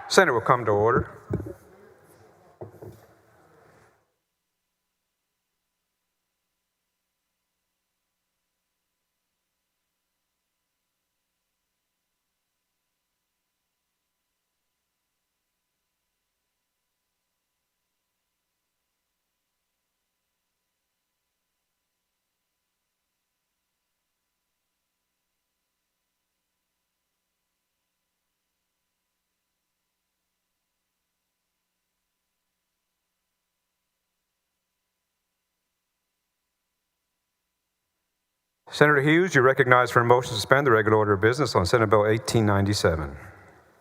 Senate will come to order. Senator Hughes, you recognize for a motion to suspend the regular order of business on Senate Bill 1897.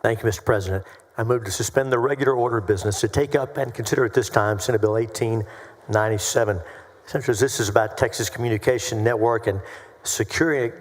Thank you, Mr. President. I move to suspend the regular order of business to take up and consider at this time Senate Bill 1897. Senators, this is about Texas Communication Network and securing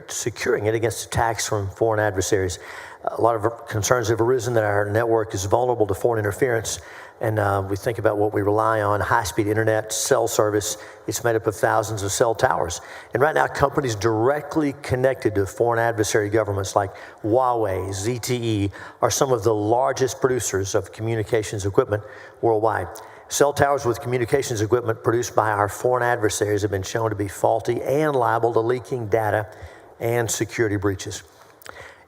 it against attacks from foreign adversaries. A lot of concerns have arisen that our network is vulnerable to foreign interference, and we think about what we rely on: high-speed internet, cell service. It's made up of thousands of cell towers. And right now, companies directly connected to foreign adversary governments like Huawei, ZTE, are some of the largest producers of communications equipment worldwide. Cell towers with communications equipment produced by our foreign adversaries have been shown to be faulty and liable to leaking data and security breaches.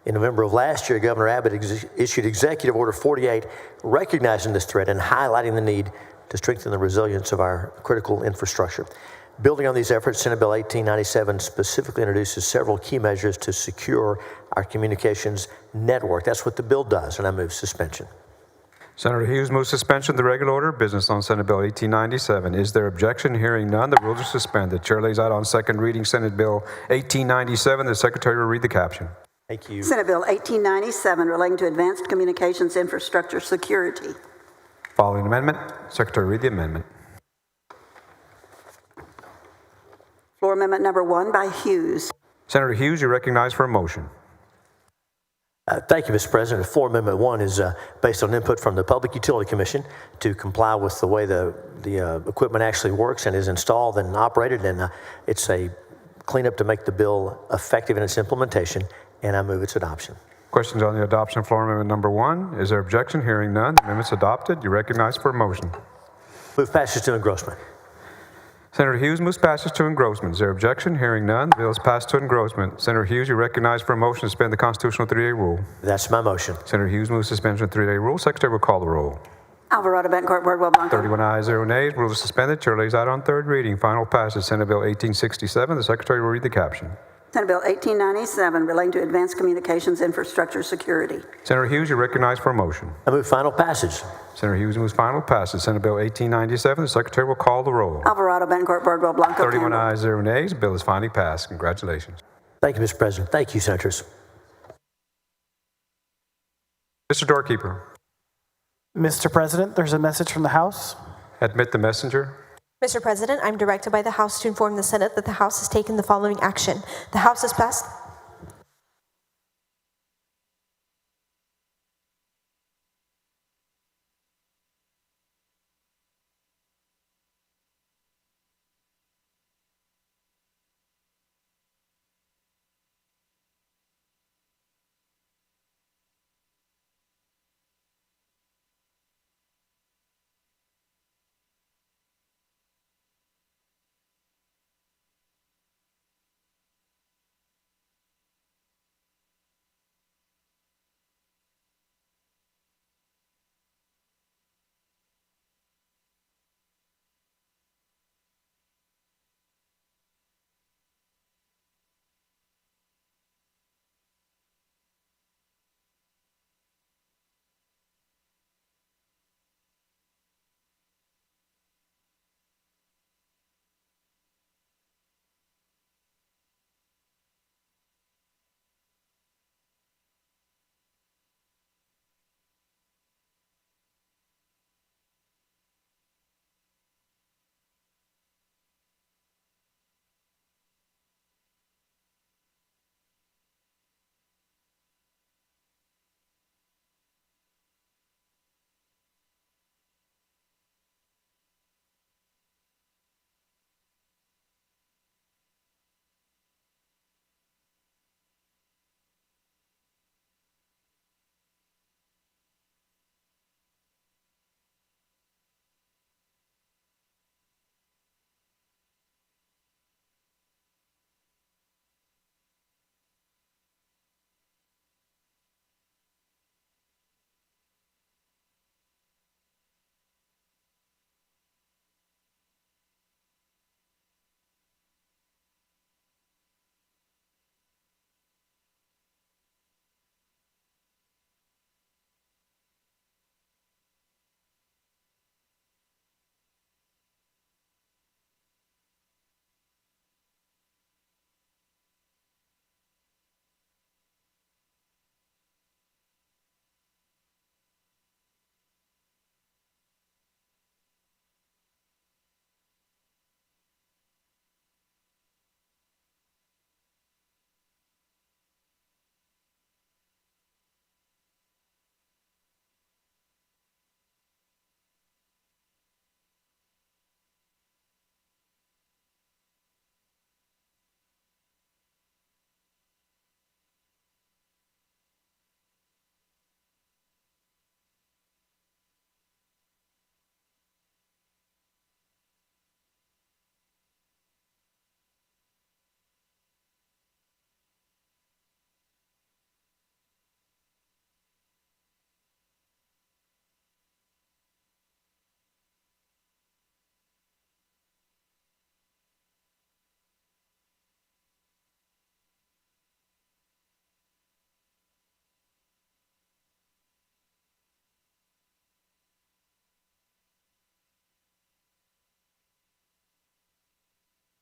In November of last year, Governor Abbott issued Executive Order 48, recognizing this threat and highlighting the need to strengthen the resilience of our critical infrastructure. Building on these efforts, Senate Bill 1897 specifically introduces several key measures to secure our communications network. That's what the bill does, and I move suspension. Senator Hughes moves suspension of the regular order of business on Senate Bill 1897. Is there objection? Hearing none, the rules are suspended. Chair lays out on second reading Senate Bill 1897. The Secretary will read the caption. Thank you. Senate Bill 1897 relating to advanced communications infrastructure security. Following amendment, Secretary read the amendment. Floor amendment number 1 by Hughes. Senator Hughes, you recognize for a motion. Thank you, Mr. President. Floor Amendment 1 is based on input from the Public Utility Commission to comply with the way the equipment actually works and is installed and operated, and it's a cleanup to make the bill effective in its implementation, and I move its adoption. Questions on the adoption of floor amendment number 1? Is there objection? Hearing none, the amendment's adopted. You recognize for a motion. Move passage to engrossment. Senator Hughes moves passage to engrossment. Is there objection? Hearing none, the bill is passed to engrossment. Senator Hughes, you recognize for a motion to suspend the constitutional 3-day rule. That's my motion. Senator Hughes moves suspension of 3-day rule. Secretary will call the roll. Alvarado, Betancourt, Birdwell, Blanco. 31 ayes, 0 nays. Rule is suspended. Chair lays out on third reading. Final passage, Senate Bill 1867. The Secretary will read the caption. Senate Bill 1897 relating to advanced communications infrastructure security. Senator Hughes, you recognize for a motion. I move final passage. Senator Hughes moves final passage. Senate Bill 1897. The Secretary will call the roll. Alvarado, Betancourt, Birdwell, Blanco. 31 Campbell. ayes, 0 nays. The bill is finally passed. Congratulations. Thank you, Mr. President. Thank you, Senators. Mr. Doorkeeper. Mr. President, there's a message from the House. Admit the messenger. Mr. President, I'm directed by the House to inform the Senate that the House has taken the following action. The House has passed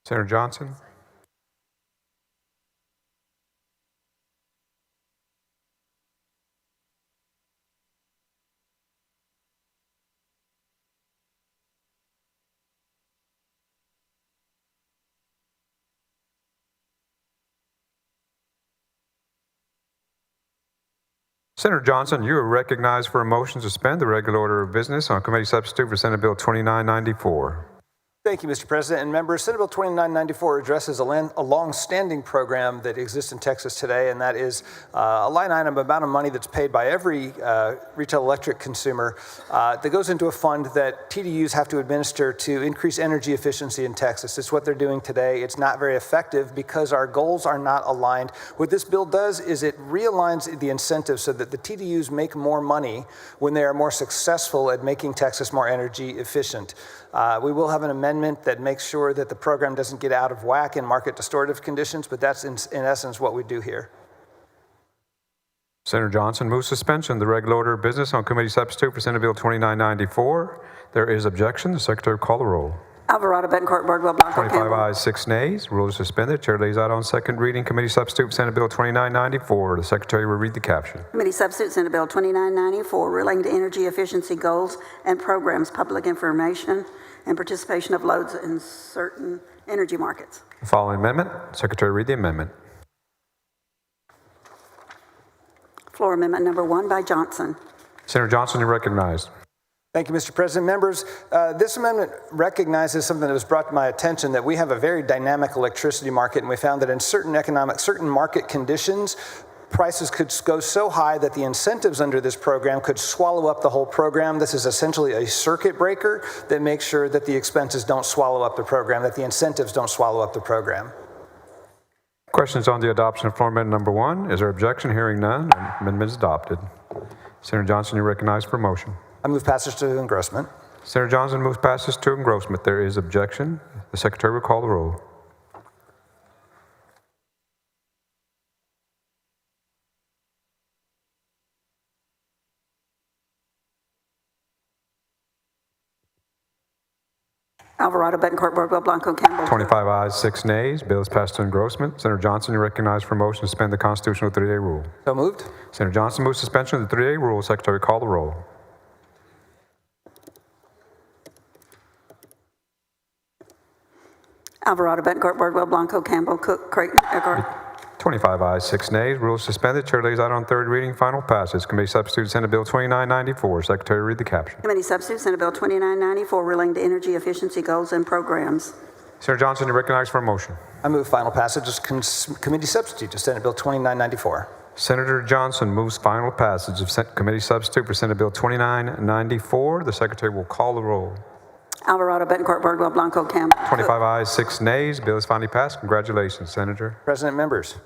Senator Johnson? Senator Johnson, you are recognized for a motion to suspend the regular order of business on committee substitute for Senate Bill 2994. Thank you, Mr. President and members. Senate Bill 2994 addresses a long-standing program that exists in Texas today, and that is a line item amount of money that's paid by every retail electric consumer that goes into a fund that TDUs have to administer to increase energy efficiency in Texas. It's what they're doing today. It's not very effective because our goals are not aligned. What this bill does is it realigns the incentives so that the TDUs make more money when they are more successful at making Texas more energy efficient. We will have an amendment that makes sure that the program doesn't get out of whack in market distortive conditions, but that's in essence what we do here. Senator Johnson moves suspension of the regular order of business on committee substitute for Senate Bill 2994. There is objection. The Secretary will call the roll. Alvarado, Betancourt, Bardwell, Blanco, 25 Campbell. ayes, 6 nays. Rules are suspended. Chair lays out on second reading committee substitute for Senate Bill 2994. The Secretary will read the caption. Committee substitute Senate Bill 2994 relating to energy efficiency goals and programs, public information, and participation of loads in certain energy markets. The following amendment. Secretary read the amendment. Floor amendment number 1 by Johnson. Senator Johnson, you're recognized. Thank you, Mr. President. Members, this amendment recognizes something that was brought to my attention, that we have a very dynamic electricity market, and we found that in certain market conditions, prices could go so high that the incentives under this program could swallow up the whole program. This is essentially a circuit breaker that makes sure that the expenses don't swallow up the program, that the incentives don't swallow up the program. Questions on the adoption of floor amendment number 1? Is there objection? Hearing none. Amendment is adopted. Senator Johnson, you're recognized for a motion. I move passage to engrossment. Senator Johnson moves passes to engrossment. There is objection. The Secretary will call the roll. Alvarado, Betancourt, Bardwell, Blanco, Campbell. 25 ayes, 6 nays. Bill is passed to engrossment. Senator Johnson, you're recognized for a motion to suspend the constitutional 3-day rule. So moved. Senator Johnson moves suspension of the 3-day rule. Secretary, call the roll. Alvarado, Betancourt, Bardwell, Blanco, Campbell, Cook, Creighton, Eckhart. 25 ayes, 6 nays. Rules suspended. Chair lays out on third reading. Final passes. Committee substitute Senate Bill 2994. Secretary, read the caption. Committee substitute Senate Bill 2994 relating to energy efficiency goals and programs. Senator Johnson, you're recognized for a motion. I move final passage as committee substitute to Senate Bill 2994. Senator Johnson moves final passage of committee substitute for Senate Bill 2994. The Secretary will call the roll. Alvarado, Betancourt, Bardwell, Blanco, Campbell. 25 ayes, 6 nays. Bill is finally passed. Congratulations, Senator. President, members.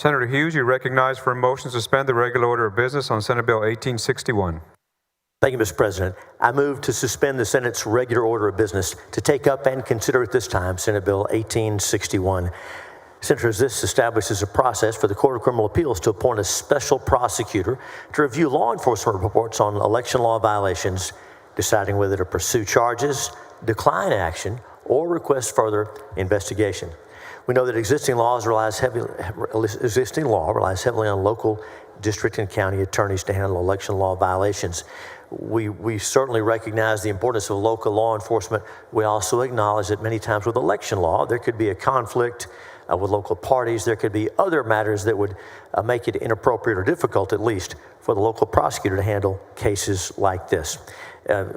Senator Hughes, you recognize for a motion to suspend the regular order of business on Senate Bill 1861. Thank you, Mr. President. I move to suspend the Senate's regular order of business to take up and consider at this time Senate Bill 1861. Senators, this establishes a process for the Court of Criminal Appeals to appoint a special prosecutor to review law enforcement reports on election law violations, deciding whether to pursue charges, decline action, or request further investigation. We know that existing law relies heavily on local district and county attorneys to handle election law violations. We certainly recognize the importance of local law enforcement. We also acknowledge that many times with election law, there could be a conflict with local parties. There could be other matters that would make it inappropriate or difficult, at least, for the local prosecutor to handle cases like this.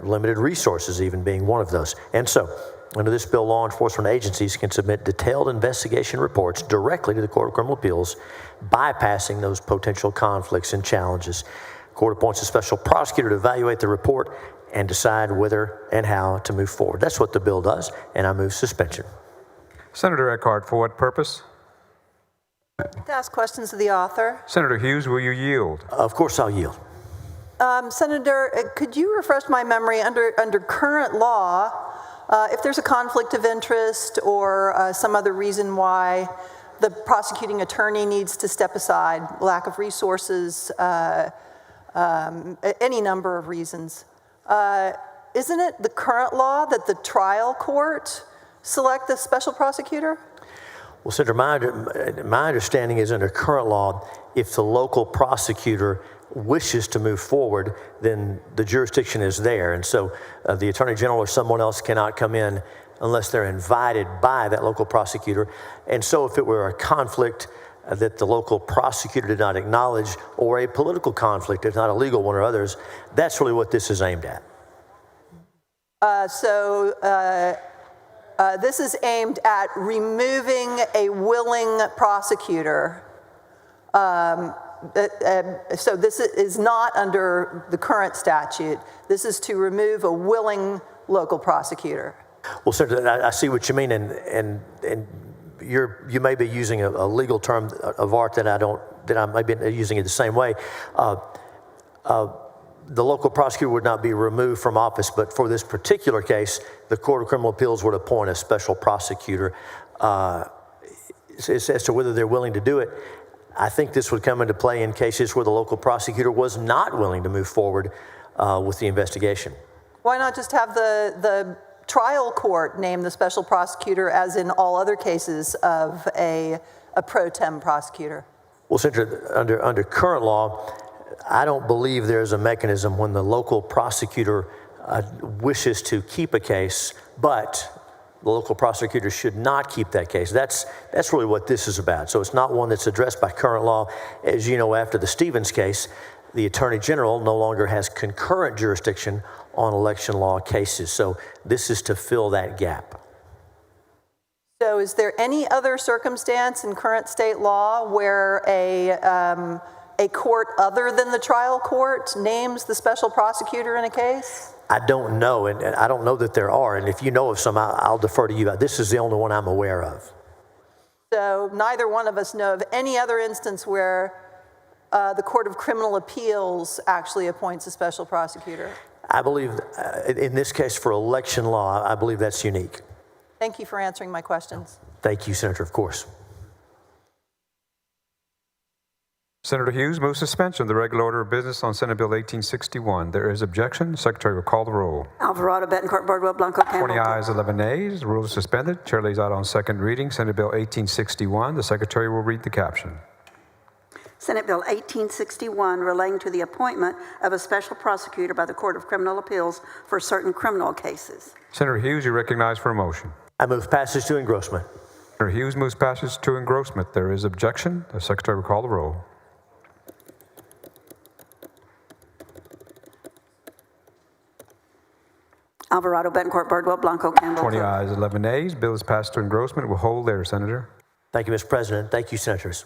Limited resources even being one of those. And so, under this bill, law enforcement agencies can submit detailed investigation reports directly to the Court of Criminal Appeals, bypassing those potential conflicts and challenges. The court appoints a special prosecutor to evaluate the report and decide whether and how to move forward. That's what the bill does, and I move suspension. Senator Eckhart, for what purpose? To ask questions of the author. Senator Hughes, will you yield? Of course I'll yield. Senator, could you refresh my memory under current law, if there's a conflict of interest or some other reason why the prosecuting attorney needs to step aside, lack of resources, any number of reasons, isn't it the current law that the trial court select the special prosecutor? Well, Senator, my understanding is under current law, if the local prosecutor wishes to move forward, then the jurisdiction is there. And so the Attorney General or someone else cannot come in unless they're invited by that local prosecutor. And so if it were a conflict that the local prosecutor did not acknowledge, or a political conflict, if not a legal one or others, that's really what this is aimed at. This is aimed at removing a willing prosecutor. So this is not under the current statute. This is to remove a willing local prosecutor. Well, Senator, I see what you mean, and you may be using a legal term of art that I may be using it the same way. The local prosecutor would not be removed from office, but for this particular case, the Court of Criminal Appeals would appoint a special prosecutor. As to whether they're willing to do it, I think this would come into play in cases where the local prosecutor was not willing to move forward with the investigation. Why not just have the trial court name the special prosecutor, as in all other cases of a pro tem prosecutor? Well, Senator, under current law, I don't believe there's a mechanism when the local prosecutor wishes to keep a case, but the local prosecutor should not keep that case. That's really what this is about. So it's not one that's addressed by current law. As you know, after the Stevens case, the Attorney General no longer has concurrent jurisdiction on election law cases. So this is to fill that gap. So is there any other circumstance in current state law where a court other than the trial court names the special prosecutor in a case? I don't know, and I don't know that there are. And if you know of some, I'll defer to you. This is the only one I'm aware of. So neither one of us know of any other instance where the Court of Criminal Appeals actually appoints a special prosecutor. I believe, in this case for election law, I believe that's unique. Thank you for answering my questions. Thank you, Senator, of course. Senator Hughes moves suspension of the regular order of business on Senate Bill 1861. There is objection. The Secretary will call the roll. Alvarado, Betancourt, Bardwell, Blanco, Campbell. 20 ayes, 11 nays. The rule is suspended. Chair lays out on second reading Senate Bill 1861. The Secretary will read the caption. Senate Bill 1861 relating to the appointment of a special prosecutor by the Court of Criminal Appeals for certain criminal cases. Senator Hughes, you recognize for a motion. I move passage to engrossment. Senator Hughes moves passage to engrossment. There is objection. The Secretary will call the roll. Alvarado, Betancourt, Bardwell, Blanco, Campbell. 20 ayes, 11 nays. Bill is passed to engrossment. Will hold there, Senator. Thank you, Mr. President. Thank you, Senators.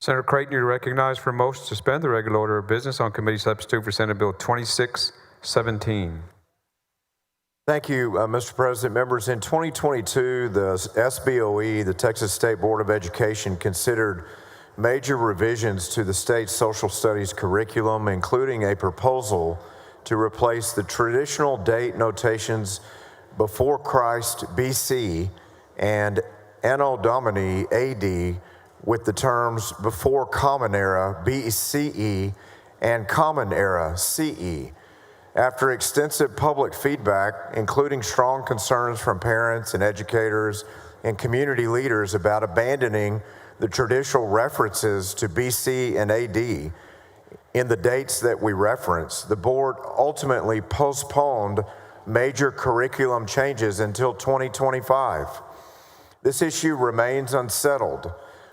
Senator Creighton, you're recognized for a motion to suspend the regular order of business on committee substitute for Senate Bill 2617. Thank you, Mr. President. Members, in 2022, the SBOE, the Texas State Board of Education, considered major revisions to the state's social studies curriculum, including a proposal to replace the traditional date notations before Christ BC and Anno Domini AD with the terms before Common Era BCE and Common Era CE. After extensive public feedback, including strong concerns from parents and educators and community leaders about abandoning the traditional references to BC and AD in the dates that we reference, the board ultimately postponed major curriculum changes until 2025. This issue remains unsettled.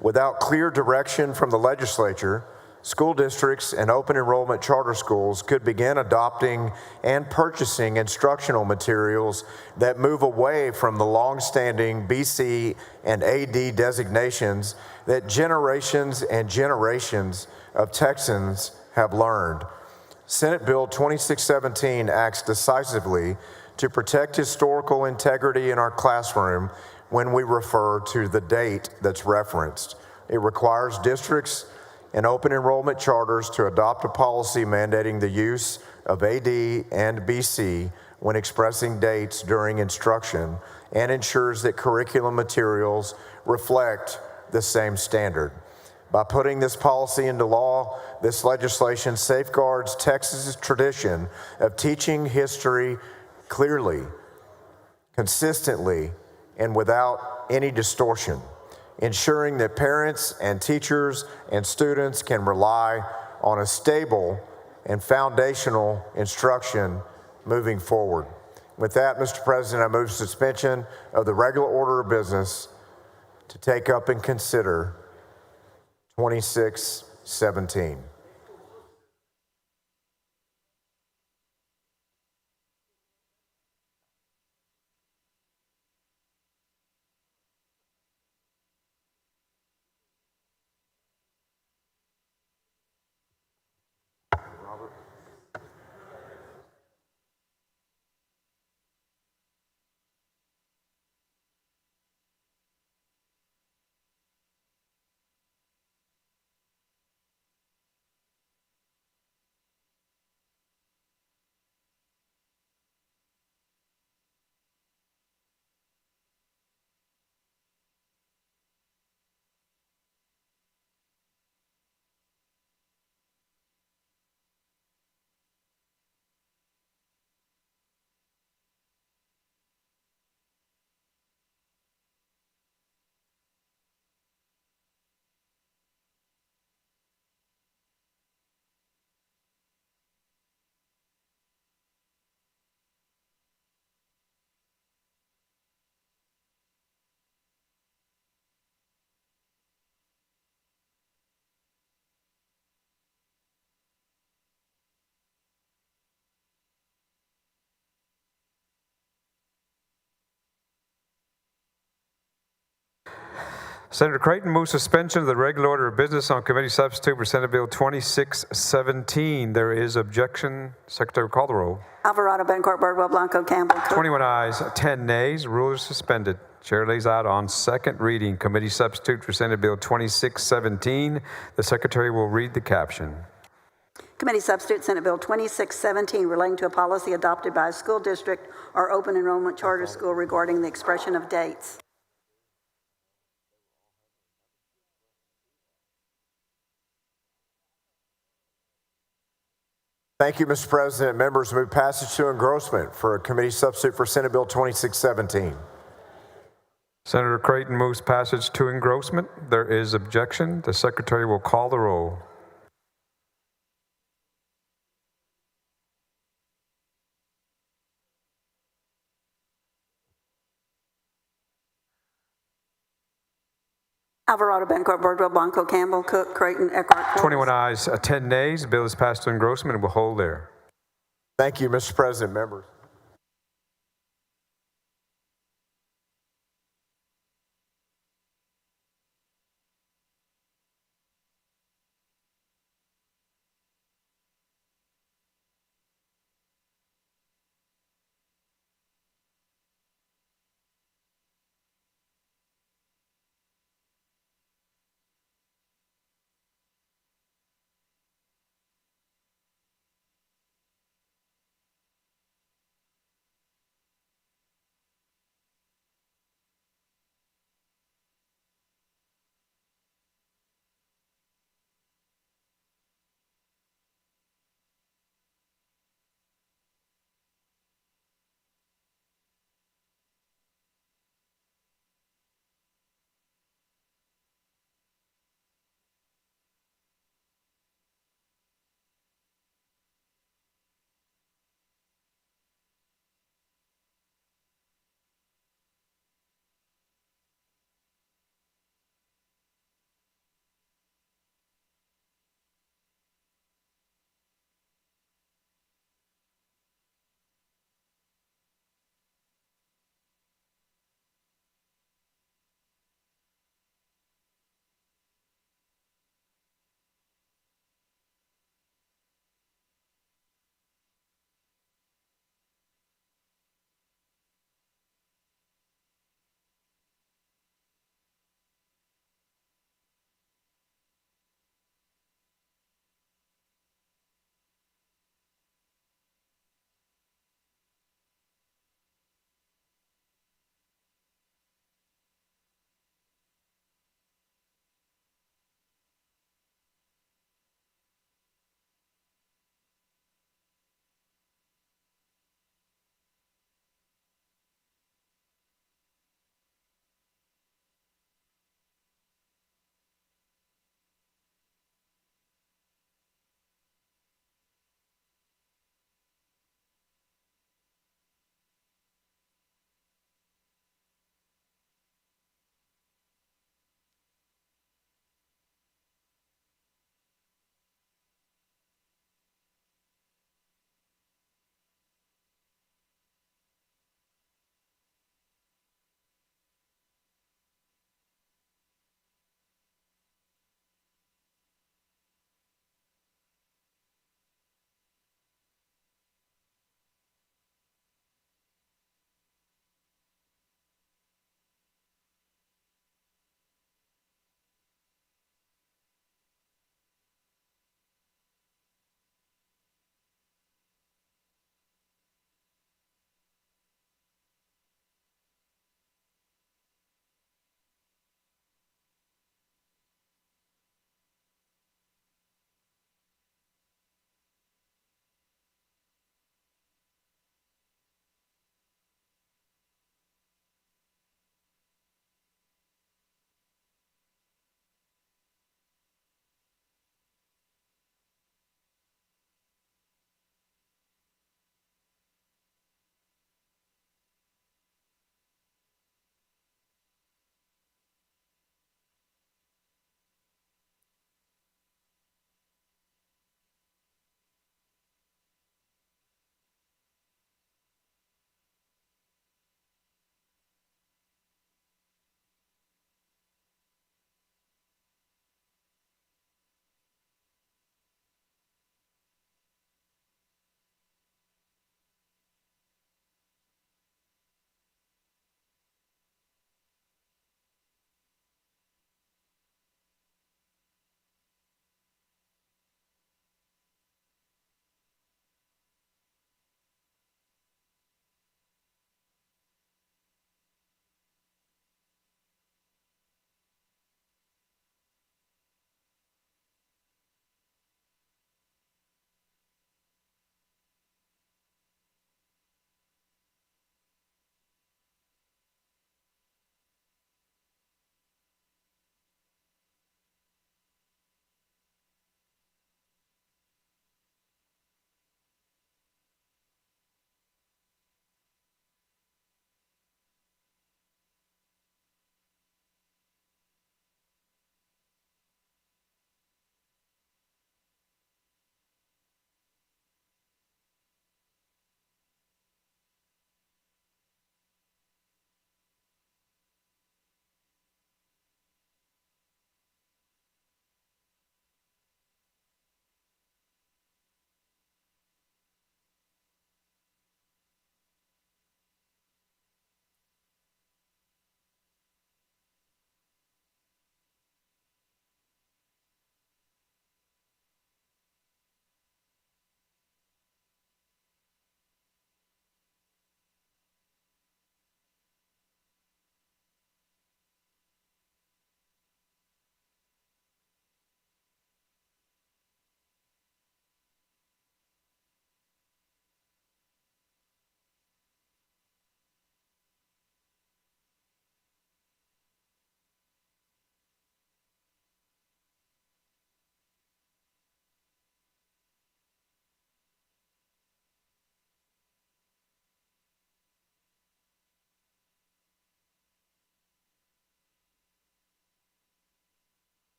Without clear direction from the legislature, school districts and open enrollment charter schools could begin adopting and purchasing instructional materials that move away from the longstanding BC and AD designations that generations and generations of Texans have learned. Senate Bill 2617 acts decisively to protect historical integrity in our classroom when we refer to the date that's referenced. It requires districts and open enrollment charters to adopt a policy mandating the use of AD and BC when expressing dates during instruction and ensures that curriculum materials reflect the same standard. By putting this policy into law, this legislation safeguards Texas's tradition of teaching history clearly, consistently, and without any distortion, ensuring that parents and teachers and students can rely on a stable and foundational instruction moving forward. With that, Mr. President, I move suspension of the regular order of business to take up and consider 2617. Senator Creighton moves suspension of the regular order of business on committee substitute for Senate Bill 2617. There is objection. Secretary will call the roll. Alvarado, Bencourt, Birdwell, Blanco, Campbell, Cook. 21 ayes, 10 nays. Rules are suspended. Chair lays out on second reading committee substitute for Senate Bill 2617. The Secretary will read the caption. Committee substitute Senate Bill 2617 relating to a policy adopted by a school district or open enrollment charter school regarding the expression of dates. Thank you, Mr. President. Members, move passage to engrossment for a committee substitute for Senate Bill 2617. Senator Creighton moves passage to engrossment. There is objection. The Secretary will call the roll. Alvarado, Bencourt, Birdwell, Blanco, Campbell, Cook, Creighton, Eckhart. Cordes. 21 ayes, 10 nays. The bill is passed to engrossment and will hold there. Thank you, Mr. President. Members.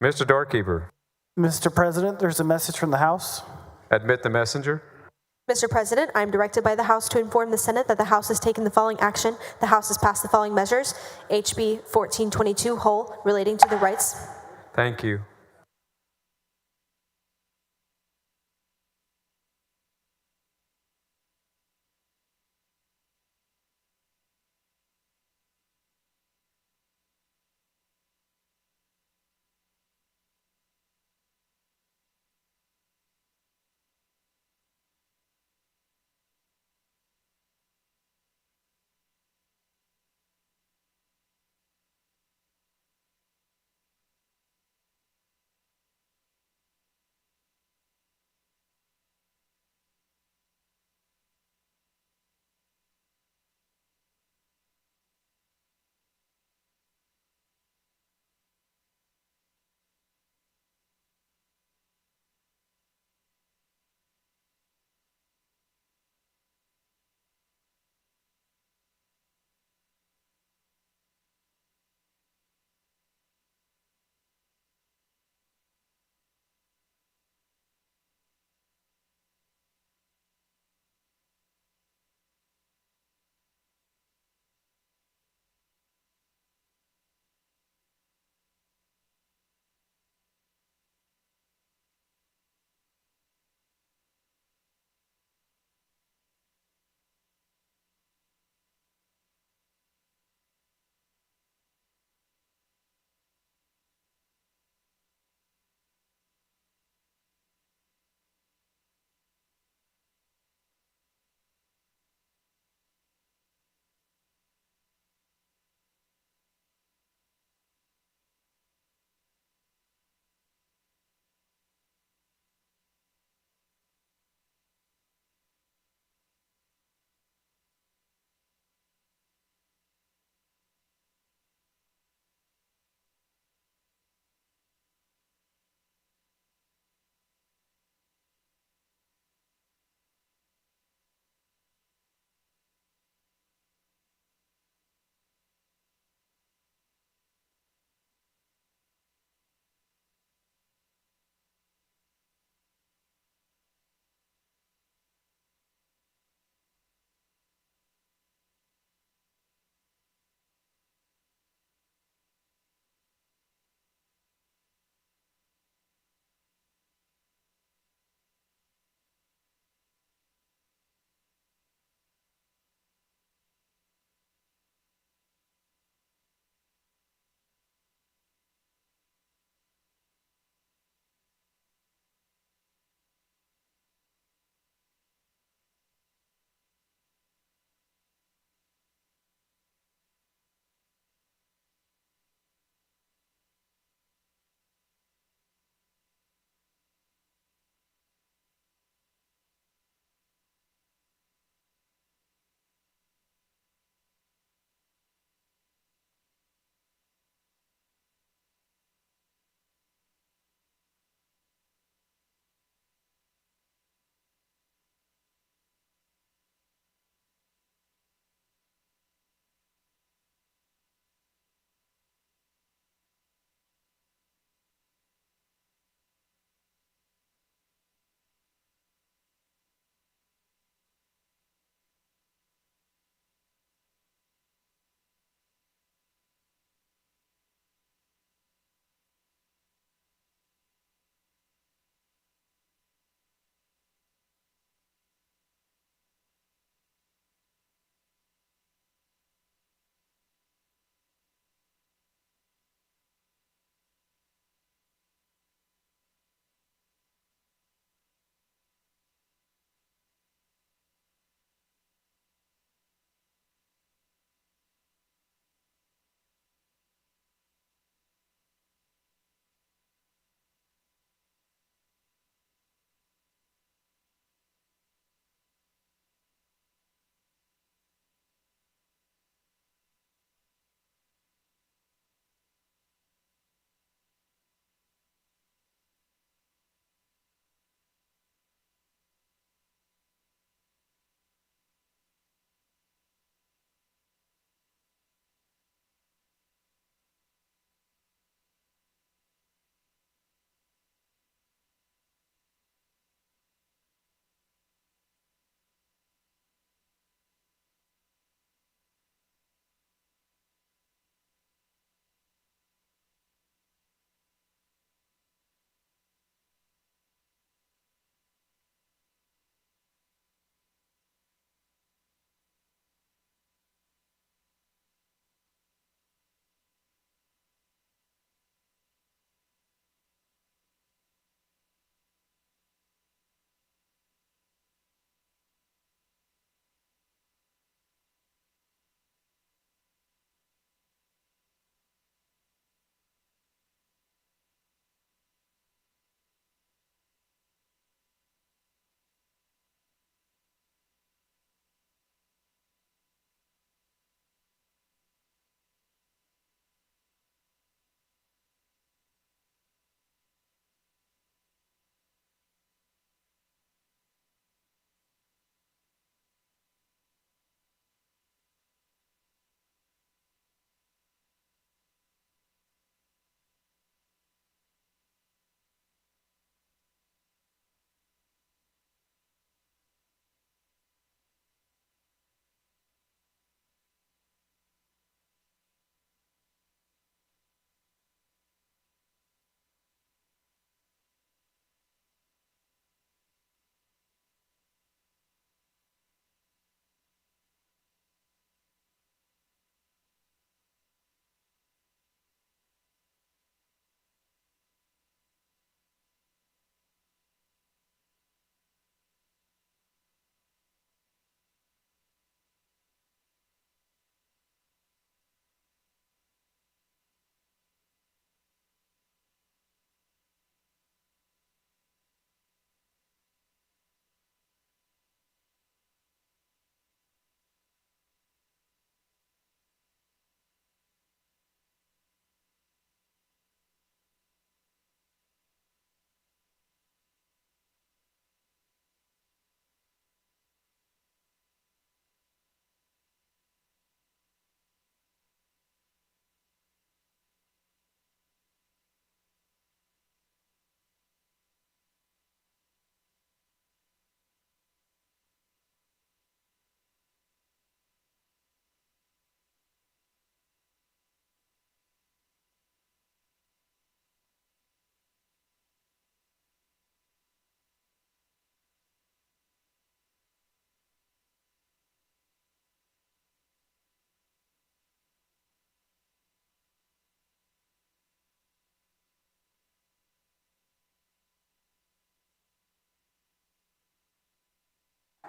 Mr. Doorkeeper, Mr. President, there's a message from the House. admit the messenger. Mr. President, I am directed by the House to inform the Senate that the House has taken the following action. The House has passed the following measures: HB 1422 whole, relating to the rights. Thank you.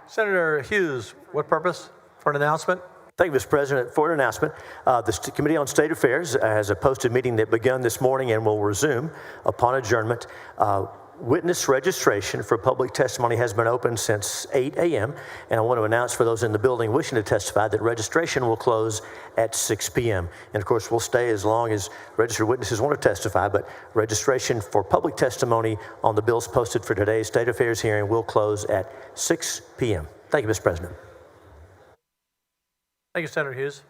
Senator Hughes, what purpose? For an announcement? Thank you, Mr. President. For an announcement, the Committee on State Affairs has a posted meeting that begun this morning and will resume upon adjournment. Witness registration for public testimony has been open since 8 a.m., and I want to announce for those in the building wishing to testify that registration will close at 6 p.m. And of course, we'll stay as long as registered witnesses want to testify, but registration for public testimony on the bills posted for today's State Affairs hearing will close at 6 p.m. Thank you, Mr. President. Thank you, Senator Hughes.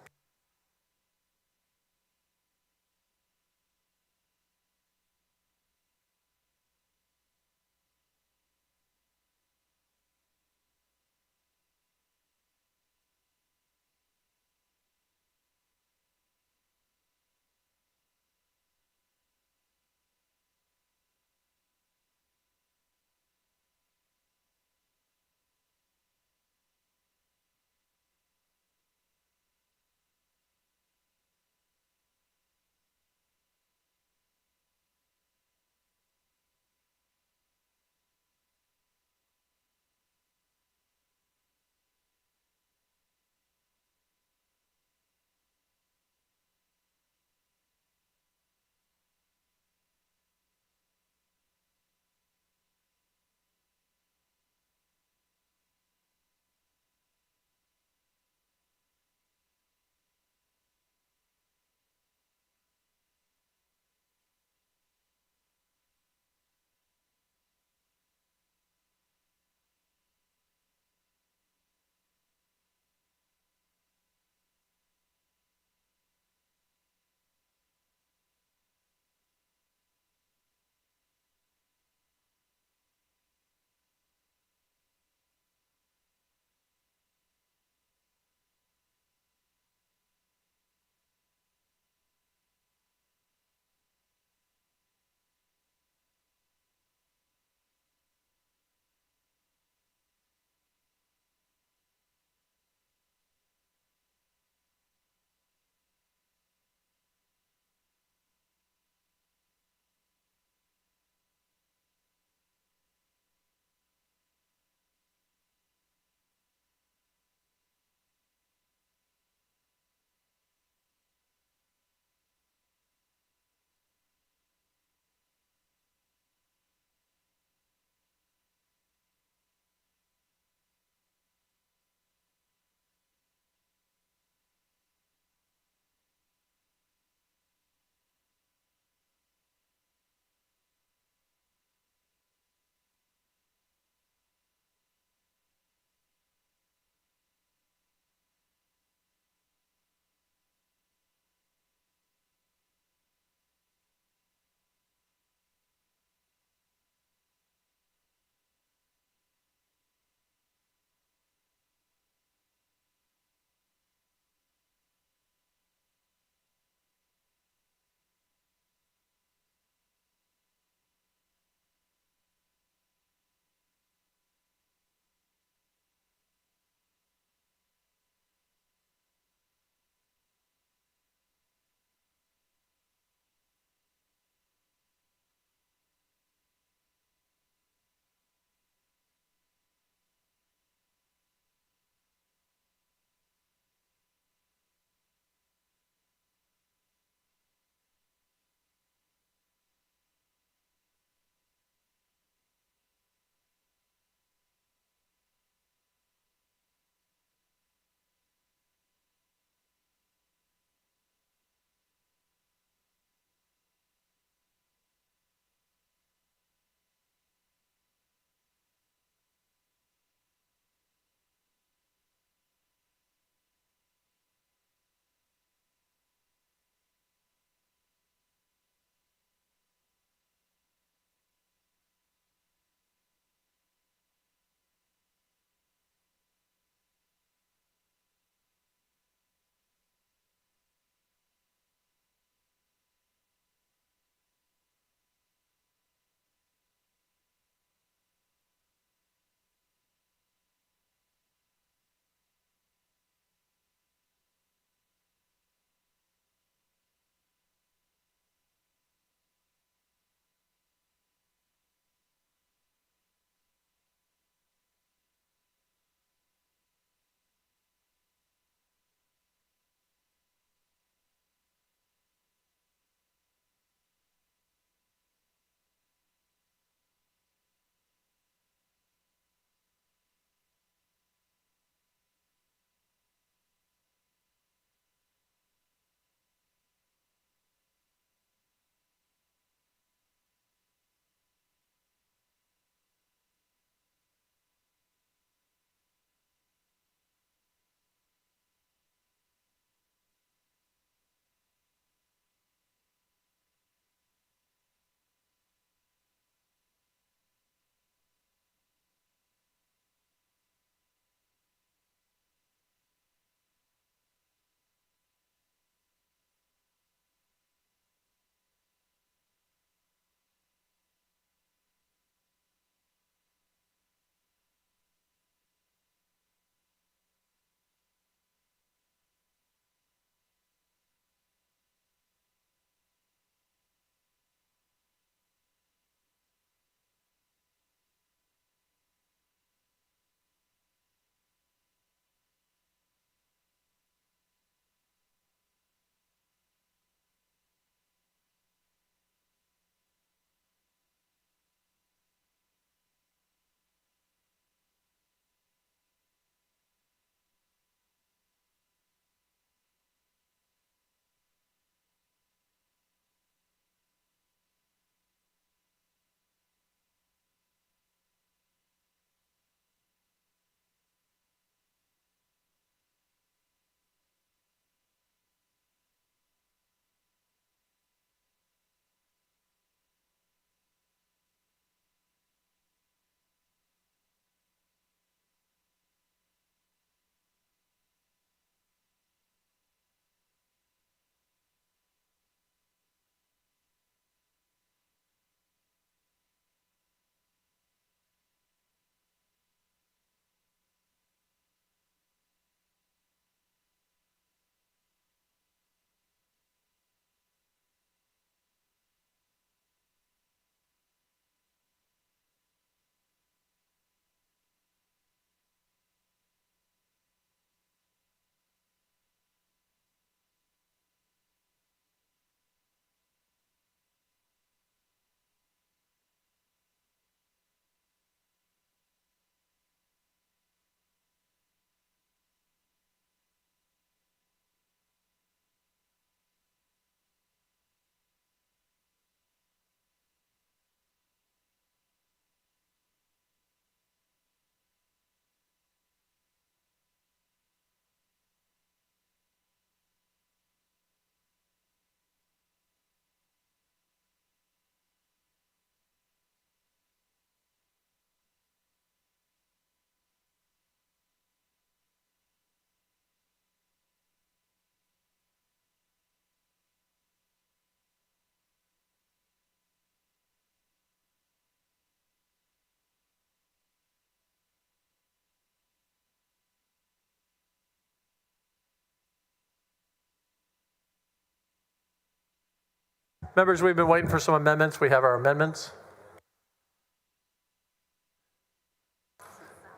Members, we've been waiting for some amendments. We have our amendments.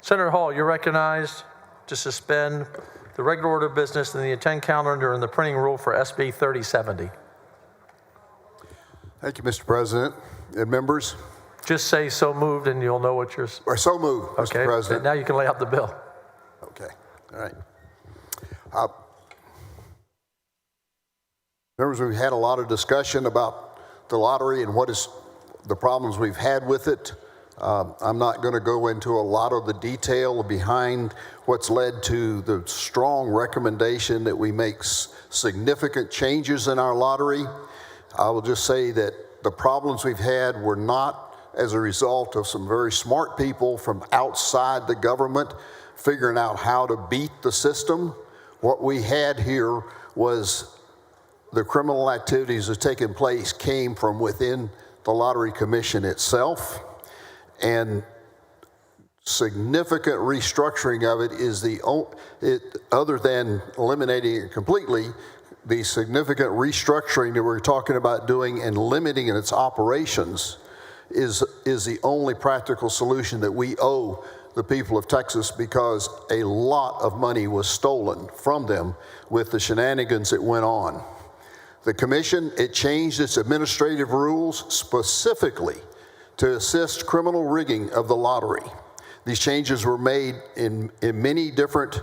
Senator Hall, you're recognized to suspend the regular order of business and the attend calendar and the printing rule for SB 3070. Thank you, Mr. President and members. Just say so moved and you'll know what you're... Or so moved, Okay, Mr. President. now you can lay out the bill. Okay, all right. Members, we've had a lot of discussion about the lottery and what is the problems we've had with it. I'm not going to go into a lot of the detail behind what's led to the strong recommendation that we make significant changes in our lottery. I will just say that the problems we've had were not as a result of some very smart people from outside the government figuring out how to beat the system. What we had here was the criminal activities that taken place came from within the Lottery Commission itself, and significant restructuring of it is other than eliminating it completely, the significant restructuring that we're talking about doing and limiting its operations is the only practical solution that we owe the people of Texas, because a lot of money was stolen from them with the shenanigans that went on. The commission, it changed its administrative rules specifically to assist criminal rigging of the lottery. These changes were made in many different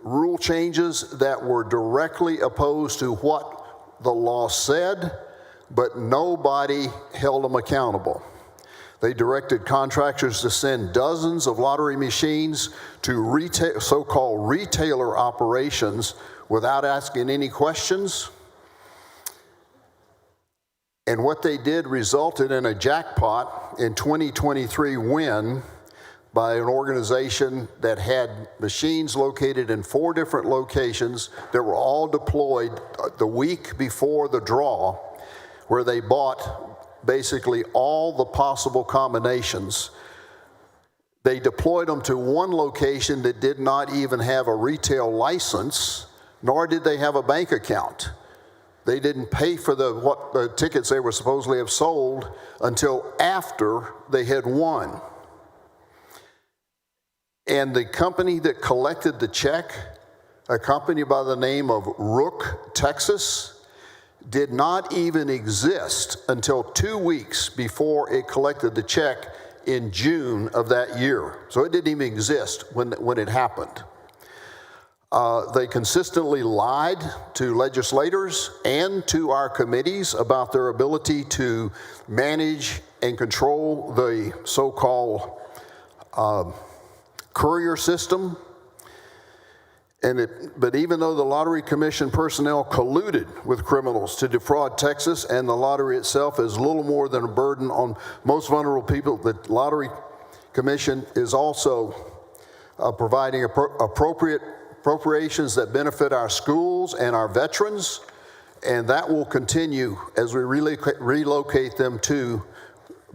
rule changes that were directly opposed to what the law said, but nobody held them accountable. They directed contractors to send dozens of lottery machines to so-called retailer operations without asking any questions. And what they did resulted in a jackpot in 2023 win by an organization that had machines located in 4 different locations that were all deployed the week before the draw, where they bought basically all the possible combinations. They deployed them to one location that did not even have a retail license, nor did they have a bank account. They didn't pay for the tickets they were supposedly have sold until after they had won. And the company that collected the check, a company by the name of Rook, Texas, did not even exist until 2 weeks before it collected the check in June of that year. So it didn't even exist when it happened. They consistently lied to legislators and to our committees about their ability to manage and control the so-called courier system. But even though the Lottery Commission personnel colluded with criminals to defraud Texas, and the lottery itself is little more than a burden on most vulnerable people, the Lottery Commission is also providing appropriate appropriations that benefit our schools and our veterans, and that will continue as we relocate them to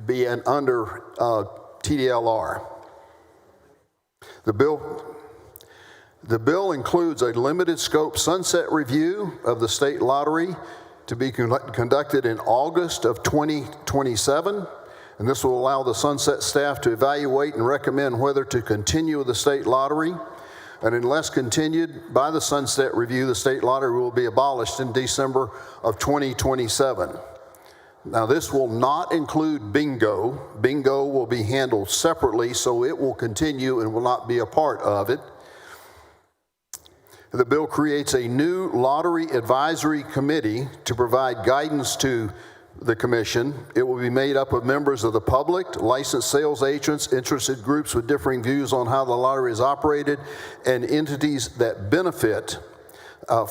be under TDLR. The bill includes a limited scope sunset review of the state lottery to be conducted in August of 2027, and this will allow the sunset staff to evaluate and recommend whether to continue with the state lottery. And unless continued by the sunset review, the state lottery will be abolished in December of 2027. Now, this will not include bingo. Bingo will be handled separately, so it will continue and will not be a part of it. The bill creates a new lottery advisory committee to provide guidance to the commission. It will be made up of members of the public, licensed sales agents, interested groups with differing views on how the lottery is operated, and entities that benefit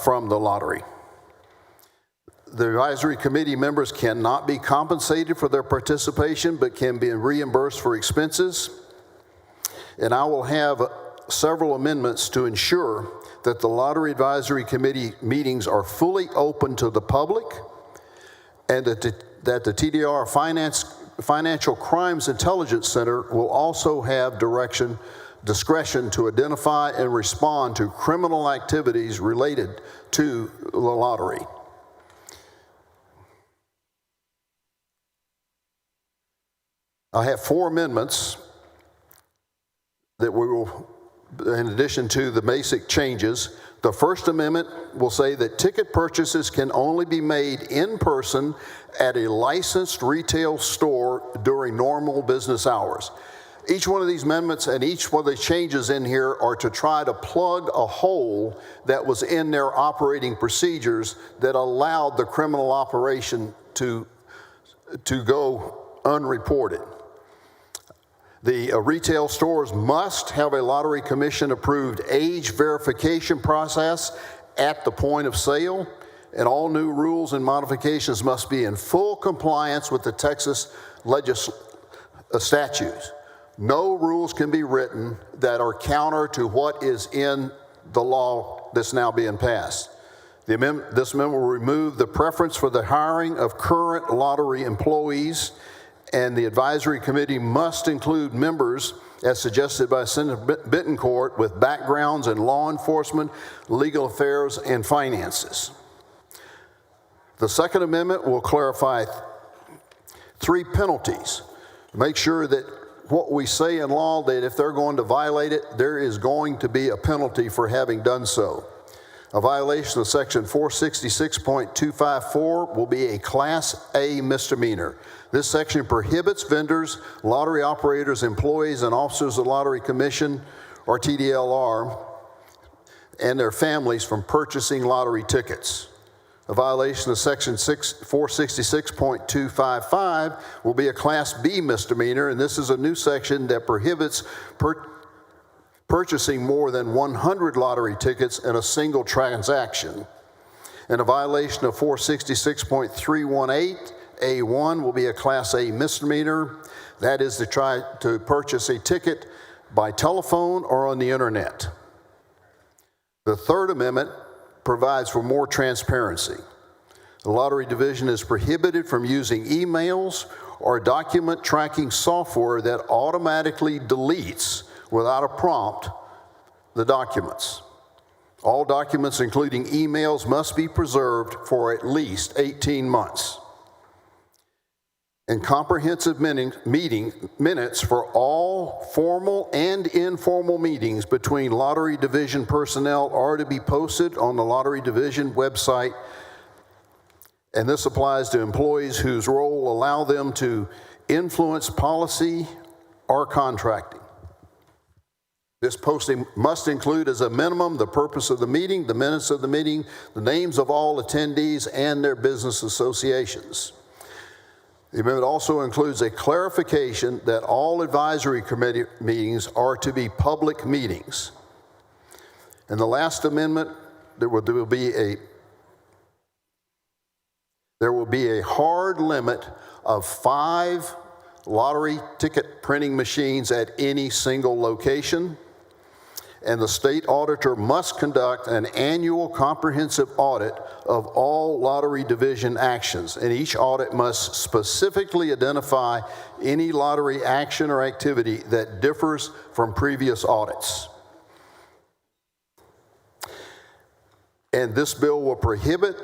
from the lottery. The advisory committee members cannot be compensated for their participation, but can be reimbursed for expenses. And I will have several amendments to ensure that the Lottery Advisory Committee meetings are fully open to the public, and that the TDR Financial Crimes Intelligence Center will also have discretion to identify and respond to criminal activities related to the lottery. I have 4 amendments that we will, in addition to the basic changes. The First Amendment will say that ticket purchases can only be made in person at a licensed retail store during normal business hours. Each one of these amendments and each one of the changes in here are to try to plug a hole that was in their operating procedures that allowed the criminal operation to go unreported. The retail stores must have a Lottery Commission approved age verification process at the point of sale, and all new rules and modifications must be in full compliance with the Texas statutes. No rules can be written that are counter to what is in the law that's now being passed. This amendment will remove the preference for the hiring of current lottery employees, and the advisory committee must include members, as suggested by Senator Bittencourt, with backgrounds in law enforcement, legal affairs, and finances. The Second Amendment will clarify 3 penalties. Make sure that what we say in law, that if they're going to violate it, there is going to be a penalty for having done so. A violation of Section 466.254 will be a Class A misdemeanor. This section prohibits vendors, lottery operators, employees, and officers of the Lottery Commission, or TDLR, and their families from purchasing lottery tickets. A violation of Section 466.255 will be a Class B misdemeanor, and this is a new section that prohibits purchasing more than 100 lottery tickets in a single transaction. And a violation of 466.318A1 will be a Class A misdemeanor. That is to try to purchase a ticket by telephone or on the internet. The Third Amendment provides for more transparency. The Lottery Division is prohibited from using emails or document tracking software that automatically deletes, without a prompt, the documents. All documents, including emails, must be preserved for at least 18 months. And comprehensive minutes for all formal and informal meetings between Lottery Division personnel are to be posted on the Lottery Division website. And this applies to employees whose role will allow them to influence policy or contracting. This posting must include as a minimum the purpose of the meeting, the minutes of the meeting, the names of all attendees, and their business associations. The amendment also includes a clarification that all advisory committee meetings are to be public meetings. And the last amendment, there will be a hard limit of 5 lottery ticket printing machines at any single location. And the state auditor must conduct an annual comprehensive audit of all Lottery Division actions, and each audit must specifically identify any lottery action or activity that differs from previous audits. And this bill will prohibit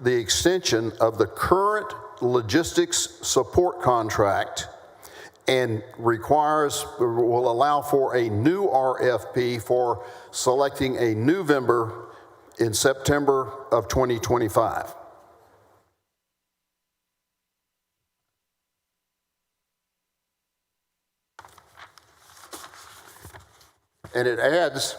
the extension of the current logistics support contract and will allow for a new RFP for selecting a new vendor in September of 2025. And it adds,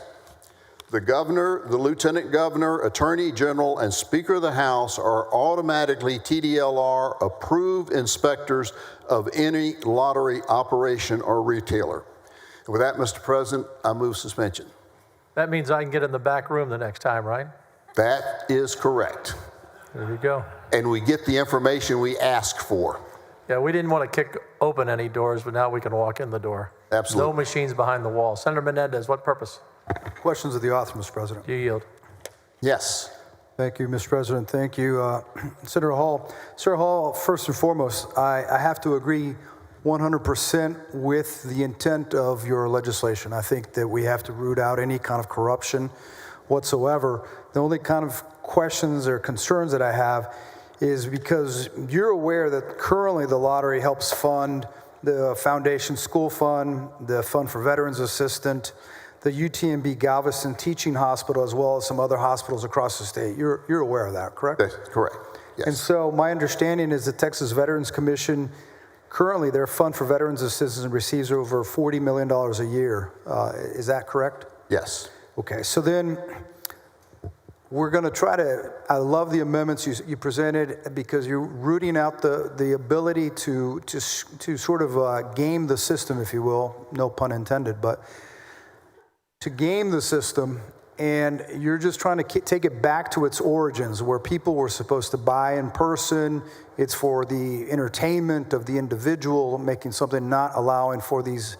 the governor, the lieutenant governor, attorney general, and speaker of the House are automatically TDLR approved inspectors of any lottery operation or retailer. And with that, Mr. President, I move suspension. That means I can get in the back room the next time, right? That is correct. There we go. And we get the information we ask for. Yeah, we didn't want to kick open any doors, but now we can walk in the door. Absolutely. No machines behind the wall. Senator Menendez, what purpose? Questions of the author, Mr. President. Do you yield? Yes. Thank you, Mr. President. Thank you, Senator Hall. Senator Hall, first and foremost, I have to agree 100% with the intent of your legislation. I think that we have to root out any kind of corruption whatsoever. The only kind of questions or concerns that I have is because you're aware that currently the lottery helps fund the Foundation School Fund, the Fund for Veterans Assistant, the UTMB Galveston Teaching Hospital, as well as some other hospitals across the state. You're aware of that, correct? That's correct. Yes. And so my understanding is the Texas Veterans Commission, currently their Fund for Veterans Assistance receives over $40 million a year. Is that correct? Yes. Okay, so then we're going to try to, I love the amendments you presented because you're rooting out the ability to sort of game the system, if you will, no pun intended, but to game the system, and you're just trying to take it back to its origins where people were supposed to buy in person. It's for the entertainment of the individual, making something, not allowing for these,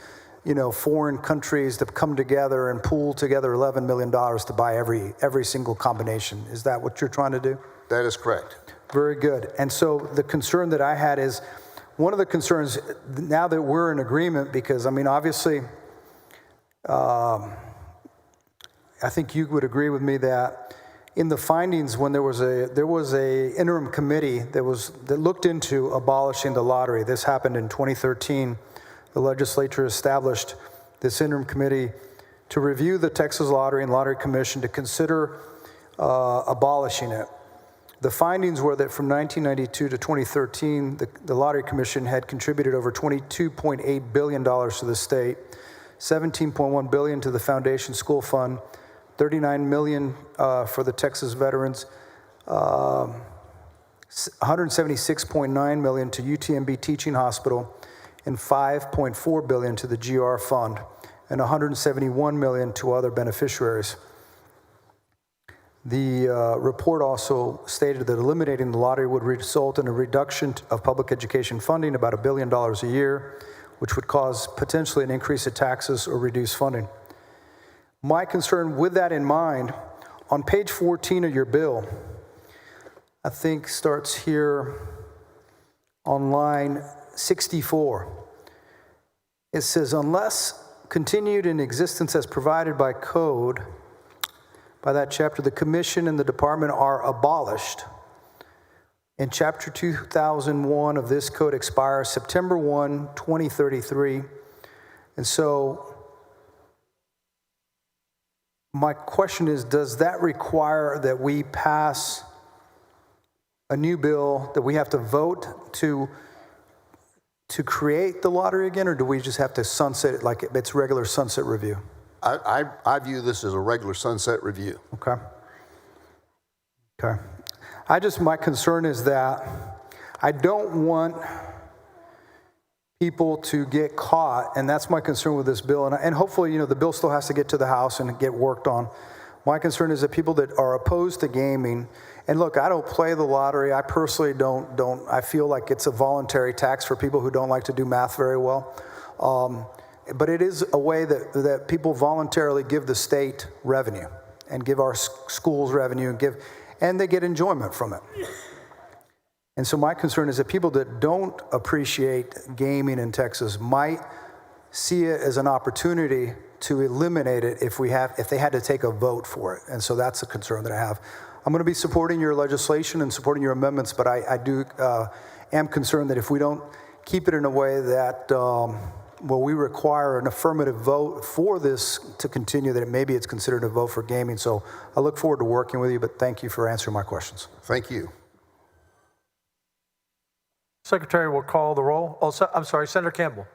foreign countries to come together and pool together $11 million to buy every single combination. Is that what you're trying to do? That is correct. Very good. And so the concern that I had is, one of the concerns, now that we're in agreement, because obviously, I think you would agree with me that in the findings, when there was a interim committee that looked into abolishing the lottery. This happened in 2013. The legislature established this interim committee to review the Texas Lottery and Lottery Commission to consider abolishing it. The findings were that from 1992 to 2013, the Lottery Commission had contributed over $22.8 billion to the state, $17.1 billion to the Foundation School Fund, $39 million for the Texas veterans, $176.9 million to UTMB Teaching Hospital, and $5.4 billion to the GR Fund, and $171 million to other beneficiaries. The report also stated that eliminating the lottery would result in a reduction of public education funding, about $1 billion a year, which would cause potentially an increase in taxes or reduce funding. My concern with that in mind, on page 14 of your bill, I think starts here on line 64. It says, unless continued in existence as provided by code, by that chapter, the commission and the department are abolished. And chapter 2001 of this code expires September 1, 2033. And so my question is, does that require that we pass a new bill that we have to vote to create the lottery again, or do we just have to sunset it like it's regular sunset review? I view this as a regular sunset review. Okay. My concern is that I don't want people to get caught, and that's my concern with this bill. And hopefully, the bill still has to get to the House and get worked on. My concern is that people that are opposed to gaming, and look, I don't play the lottery. I personally don't. I feel like it's a voluntary tax for people who don't like to do math very well. But it is a way that people voluntarily give the state revenue and give our schools revenue and they get enjoyment from it. And so my concern is that people that don't appreciate gaming in Texas might see it as an opportunity to eliminate it if they had to take a vote for it. And so that's a concern that I have. I'm going to be supporting your legislation and supporting your amendments, but I am concerned that if we don't keep it in a way that we require an affirmative vote for this to continue, that maybe it's considered a vote for gaming. So I look forward to working with you, but thank you for answering my questions. Thank you. Secretary will call the roll. Oh, I'm sorry, Senator Campbell.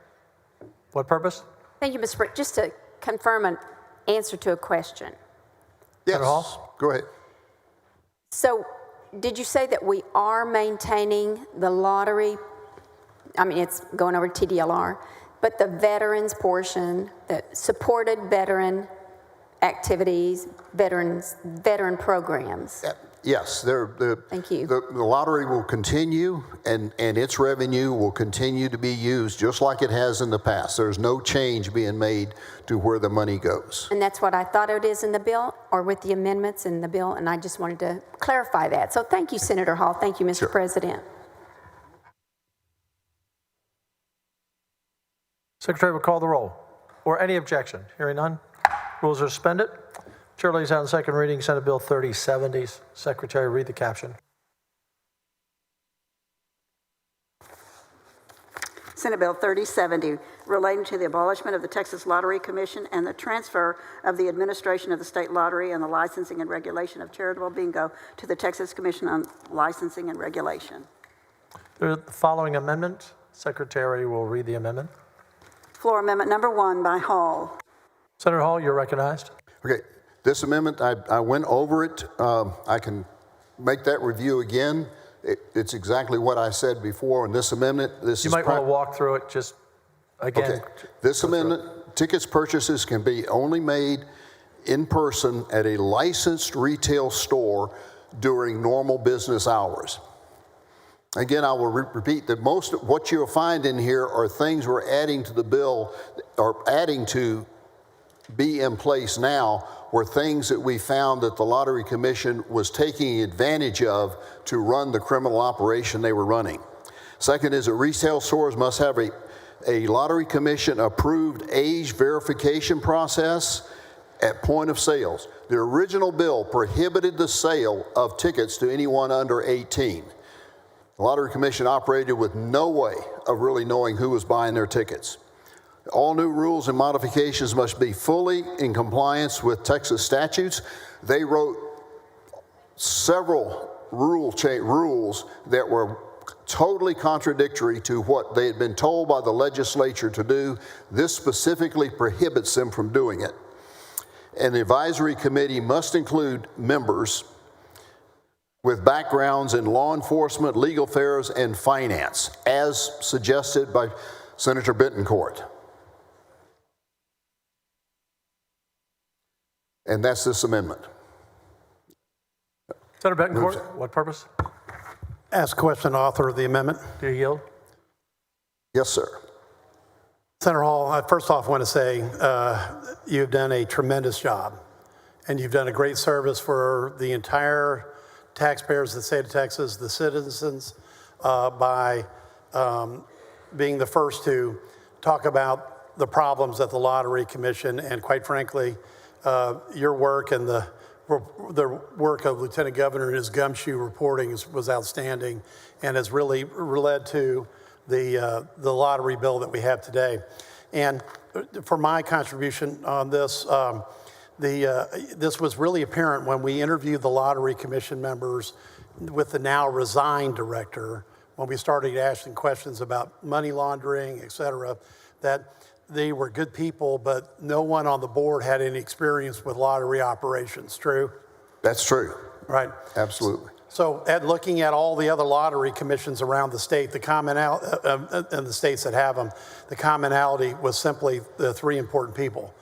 What purpose? Thank you, Mr. President. Just to confirm an answer to a question. Yes, Senator Hall? Go ahead. So did you say that we are maintaining the lottery? I mean, it's going over to TDLR, but the veterans portion, that supported veteran activities, veteran programs. Yes, Thank you. The lottery will continue, and its revenue will continue to be used just like it has in the past. There's no change being made to where the money goes. And that's what I thought it is in the bill, or with the amendments in the bill, and I just wanted to clarify that. So thank you, Senator Hall. Thank you, Mr. Sure. President. Secretary will call the roll. Or any objection? Hearing none. Rules are suspended. Chair lays out on second reading Senate Bill 3070. Secretary, read the caption. Senate Bill 3070, relating to the abolishment of the Texas Lottery Commission and the transfer of the administration of the state lottery and the licensing and regulation of charitable bingo to the Texas Commission on Licensing and Regulation. The following amendment. Secretary will read the amendment. Floor Amendment Number 1 by Hall. Senator Hall, you're recognized. Okay, this amendment, I went over it. I can make that review again. It's exactly what I said before in this amendment. You might want to walk through it just again. Okay, this amendment, tickets purchases can be only made in person at a licensed retail store during normal business hours. Again, I will repeat that most of what you'll find in here are things we're adding to the bill, or adding to be in place now, were things that we found that the Lottery Commission was taking advantage of to run the criminal operation they were running. Second is that retail stores must have a Lottery Commission approved age verification process at point of sales. The original bill prohibited the sale of tickets to anyone under 18. The Lottery Commission operated with no way of really knowing who was buying their tickets. All new rules and modifications must be fully in compliance with Texas statutes. They wrote several rules that were totally contradictory to what they had been told by the legislature to do. This specifically prohibits them from doing it. And the advisory committee must include members with backgrounds in law enforcement, legal affairs, and finance, as suggested by Senator Bettencourt. And that's this amendment. Senator Bettencourt, what purpose? Ask a question, author of the amendment. Do you yield? Yes, sir. Senator Hall, I first off want to say you've done a tremendous job, and you've done a great service for the entire taxpayers of the state of Texas, the citizens, by being the first to talk about the problems at the Lottery Commission, and quite frankly, your work and the work of Lieutenant Governor and his gumshoe reporting was outstanding, and has really led to the lottery bill that we have today. And for my contribution on this, this was really apparent when we interviewed the Lottery Commission members with the now resigned director, when we started asking questions about money laundering, et cetera, that they were good people, but no one on the board had any experience with lottery operations. True? That's true. Right. Absolutely. So at looking at all the other lottery commissions around the state, the commonality, and the states that have them, the commonality was simply the three important people.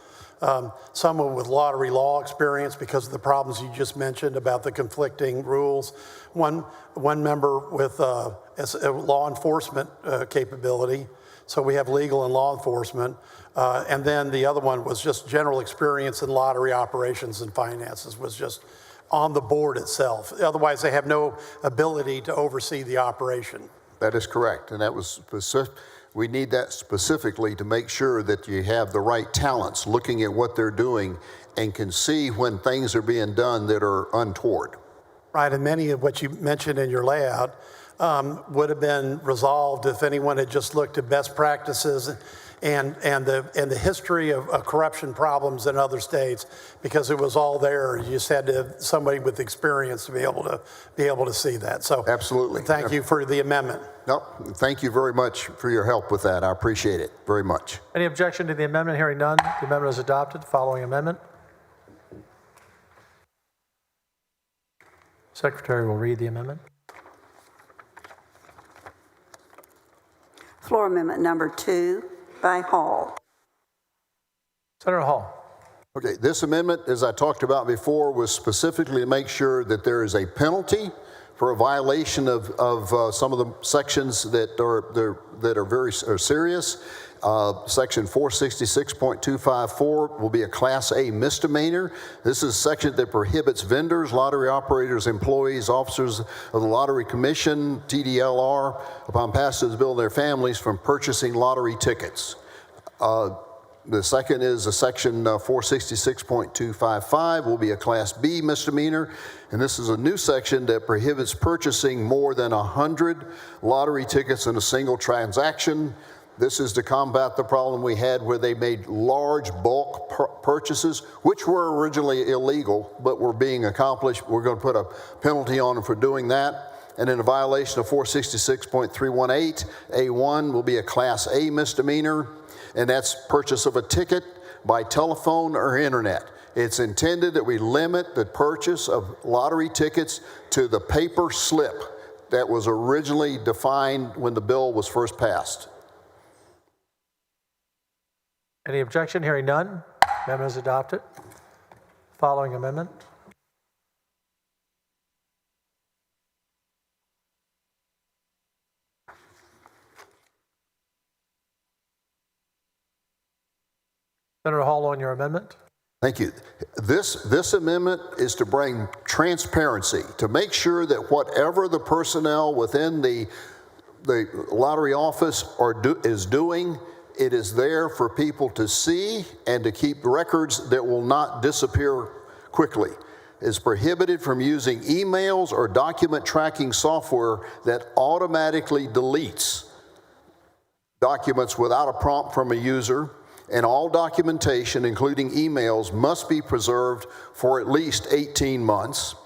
Someone with lottery law experience because of the problems you just mentioned about the conflicting rules. One member with law enforcement capability. So we have legal and law enforcement. And then the other one was just general experience in lottery operations and finances, was just on the board itself. Otherwise, they have no ability to oversee the operation. That is correct. And that was specific. We need that specifically to make sure that you have the right talents looking at what they're doing and can see when things are being done that are untoward. Right, and many of what you mentioned in your layout would have been resolved if anyone had just looked at best practices and the history of corruption problems in other states, because it was all there. You just had to have somebody with experience to be able to see that. So absolutely. Thank you for the amendment. No, thank you very much for your help with that. I appreciate it very much. Any objection to the amendment? Hearing none, the amendment is adopted. Following amendment. Secretary will read the amendment. Floor Amendment Number 2 by Hall. Senator Hall. Okay, this amendment, as I talked about before, was specifically to make sure that there is a penalty for a violation of some of the sections that are very serious. Section 466.254 will be a Class A misdemeanor. This is a section that prohibits vendors, lottery operators, employees, officers of the Lottery Commission, TDLR, upon passage of the bill, and their families from purchasing lottery tickets. The second is a section 466.255 will be a Class B misdemeanor, and this is a new section that prohibits purchasing more than 100 lottery tickets in a single transaction. This is to combat the problem we had where they made large bulk purchases, which were originally illegal, but were being accomplished. We're going to put a penalty on them for doing that. And in a violation of 466.318, A1 will be a Class A misdemeanor, and that's purchase of a ticket by telephone or internet. It's intended that we limit the purchase of lottery tickets to the paper slip that was originally defined when the bill was first passed. Any objection? Hearing none. Amendment is adopted. Following amendment. Senator Hall, on your amendment. Thank you. This amendment is to bring transparency, to make sure that whatever the personnel within the lottery office is doing, it is there for people to see and to keep records that will not disappear quickly. It's prohibited from using emails or document tracking software that automatically deletes documents without a prompt from a user. And all documentation, including emails, must be preserved for at least 18 months.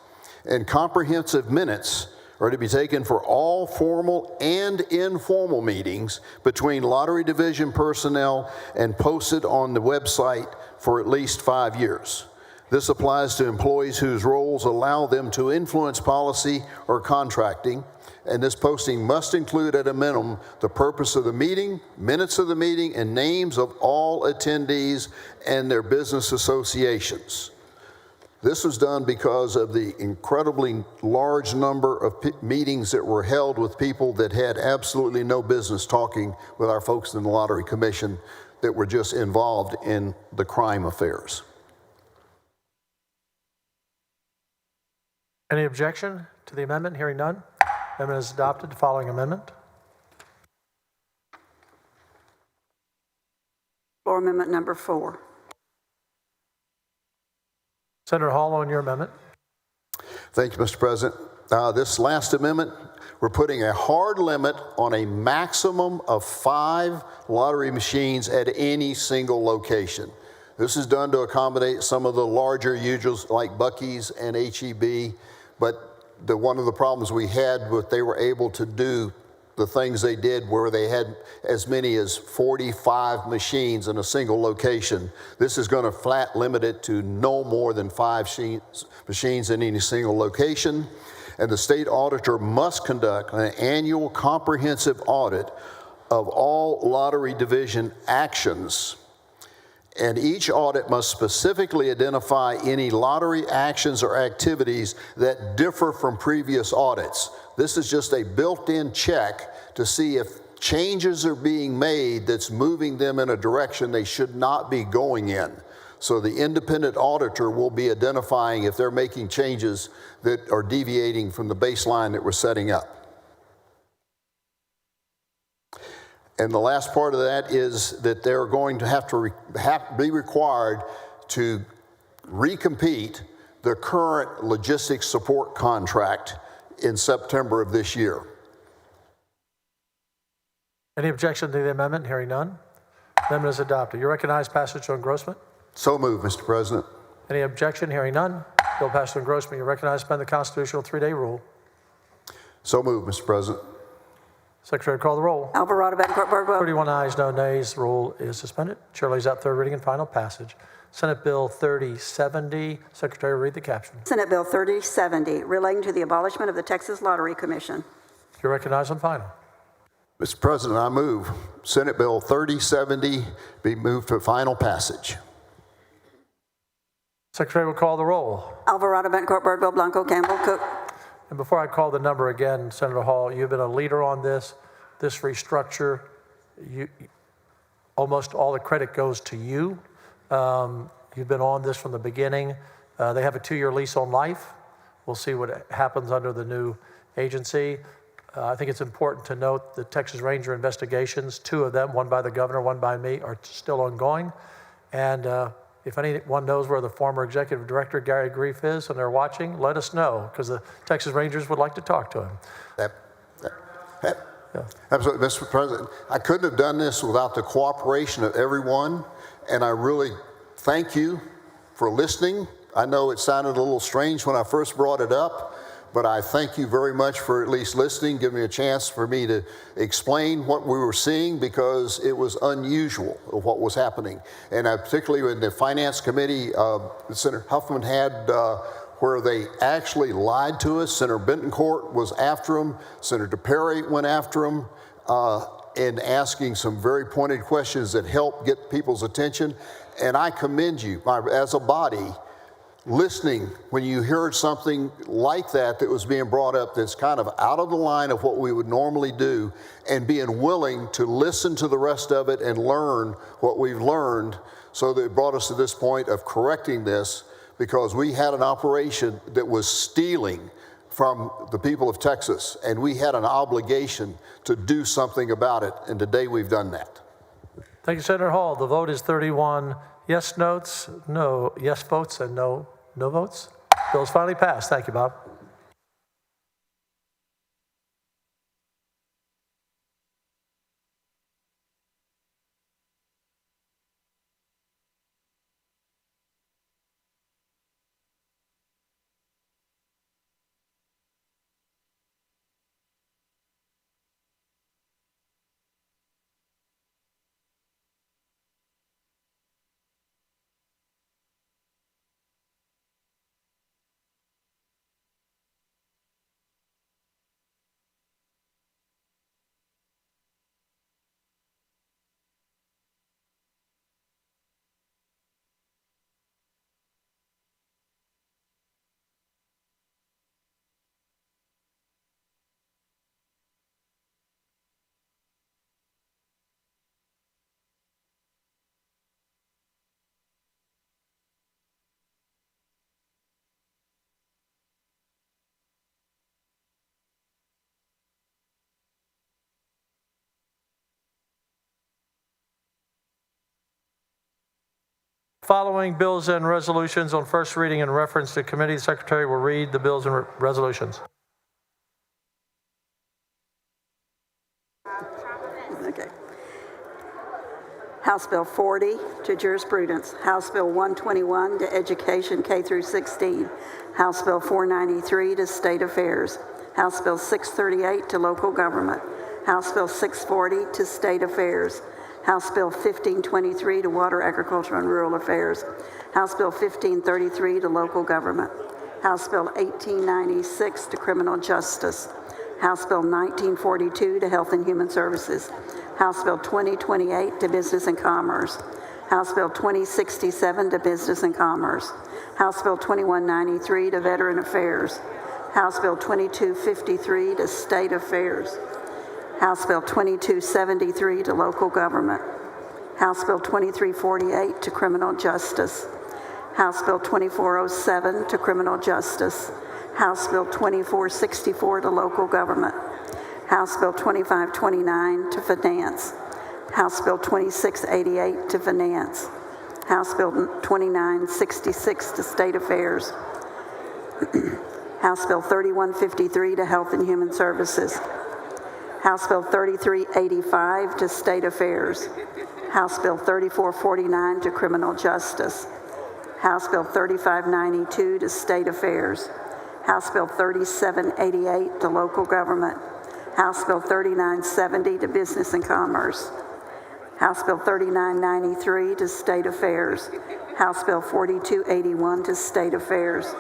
And comprehensive minutes are to be taken for all formal and informal meetings between Lottery Division personnel and posted on the website for at least 5 years. This applies to employees whose roles allow them to influence policy or contracting. And this posting must include at a minimum the purpose of the meeting, minutes of the meeting, and names of all attendees and their business associations. This was done because of the incredibly large number of meetings that were held with people that had absolutely no business talking with our folks in the Lottery Commission that were just involved in the crime affairs. Any objection to the amendment? Hearing none. Amendment is adopted. Following amendment. Floor amendment number 4. Senator Hall, on your amendment. Thank you, Mr. President. This last amendment, we're putting a hard limit on a maximum of 5 lottery machines at any single location. This is done to accommodate some of the larger users like Buc-ee's and H-E-B, but one of the problems we had was they were able to do the things they did where they had as many as 45 machines in a single location. This is going to flat limit it to no more than 5 machines in any single location. And the state auditor must conduct an annual comprehensive audit of all Lottery Division actions. And each audit must specifically identify any lottery actions or activities that differ from previous audits. This is just a built-in check to see if changes are being made that's moving them in a direction they should not be going in. So the independent auditor will be identifying if they're making changes that are deviating from the baseline that we're setting up. And the last part of that is that they're going to have to be required to recompete the current logistics support contract in September of this year. Any objection to the amendment? Hearing none. Amendment is adopted. You recognize passage to engrossment? So moved, Mr. President. Any objection? Hearing none. Bill passed to engrossment. You recognize suspend the constitutional 3-day rule. So moved, Mr. President. Secretary, call the roll. Alvarado, Bettencourt, Birdwell. 31 ayes, no nays. Rule is suspended. Chair lays out third reading and final passage. Senate Bill 3070. Secretary, read the caption. Senate Bill 3070, relating to the abolishment of the Texas Lottery Commission. You recognize on final. Mr. President, I move Senate Bill 3070 be moved to final passage. Secretary will call the roll. Alvarado, Bettencourt, Birdwell, Blanco, Campbell, Cook. And before I call the number again, Senator Hall, you've been a leader on this restructure. Almost all the credit goes to you. You've been on this from the beginning. They have a 2-year lease on life. We'll see what happens under the new agency. I think it's important to note the Texas Ranger investigations, 2 of them, one by the governor, one by me, are still ongoing. And if anyone knows where the former executive director, Gary Grief, is and they're watching, let us know, because the Texas Rangers would like to talk to him. Absolutely, Mr. President. I couldn't have done this without the cooperation of everyone, and I really thank you for listening. I know it sounded a little strange when I first brought it up, but I thank you very much for at least listening, giving me a chance for me to explain what we were seeing, because it was unusual of what was happening. And particularly in the Finance Committee, Senator Huffman had where they actually lied to us. Senator Bentoncourt was after them. Senator Perry went after them in asking some very pointed questions that helped get people's attention. And I commend you as a body, listening when you heard something like that was being brought up that's kind of out of the line of what we would normally do, and being willing to listen to the rest of it and learn what we've learned, so that it brought us to this point of correcting this, because we had an operation that was stealing from the people of Texas, and we had an obligation to do something about it, and today we've done that. Thank you, Senator Hall. The vote is 31 yes votes and no votes. Bill is finally passed. Thank you, Bob. Following bills and resolutions on first reading and reference to committee, the Secretary will read the bills and resolutions. Okay. House Bill 40 to jurisprudence. House Bill 121 to education K through 16. House Bill 493 to state affairs. House Bill 638 to local government. House Bill 640 to state affairs. House Bill 1523 to water, agriculture, and rural affairs. House Bill 1533 to local government. House Bill 1896 to criminal justice. House Bill 1942 to health and human services. House Bill 2028 to business and commerce. House Bill 2067 to business and commerce. House Bill 2193 to veteran affairs. House Bill 2253 to state affairs. House Bill 2273 to local government. House Bill 2348 to criminal justice. House Bill 2407 to criminal justice. House Bill 2464 to local government. House Bill 2529 to finance. House Bill 2688 to finance. House Bill 2966 to state affairs. House Bill 3153 to health and human services. House Bill 3385 to state affairs. House Bill 3449 to criminal justice. House Bill 3592 to state affairs. House Bill 3788 to local government. House Bill 3970 to business and commerce. House Bill 3993 to state affairs. House Bill 4281 to state affairs.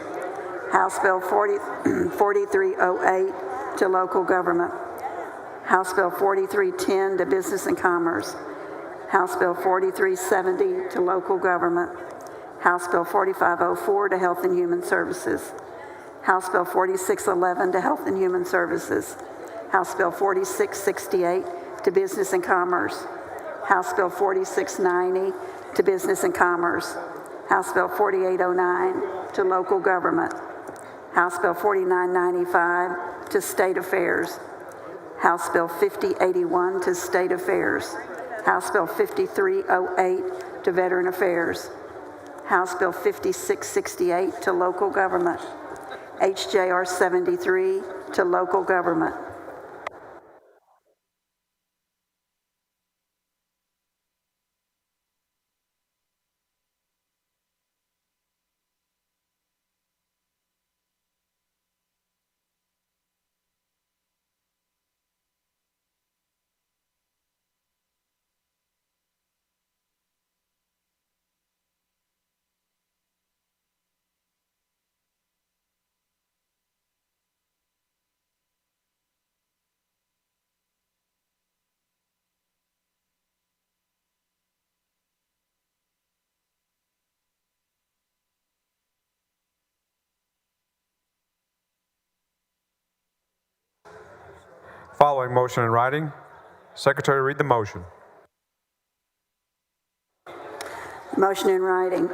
House Bill 4308 to local government. House Bill 4310 to business and commerce. House Bill 4370 to local government. House Bill 4504 to health and human services. House Bill 4611 to health and human services. House Bill 4668 to business and commerce. House Bill 4690 to business and commerce. House Bill 4809 to local government. House Bill 4995 to state affairs. House Bill 5081 to state affairs. House Bill 5308 to veteran affairs. House Bill 5668 to local government. HJR 73 to local government. Following motion in writing. Secretary, read the motion. Motion in writing.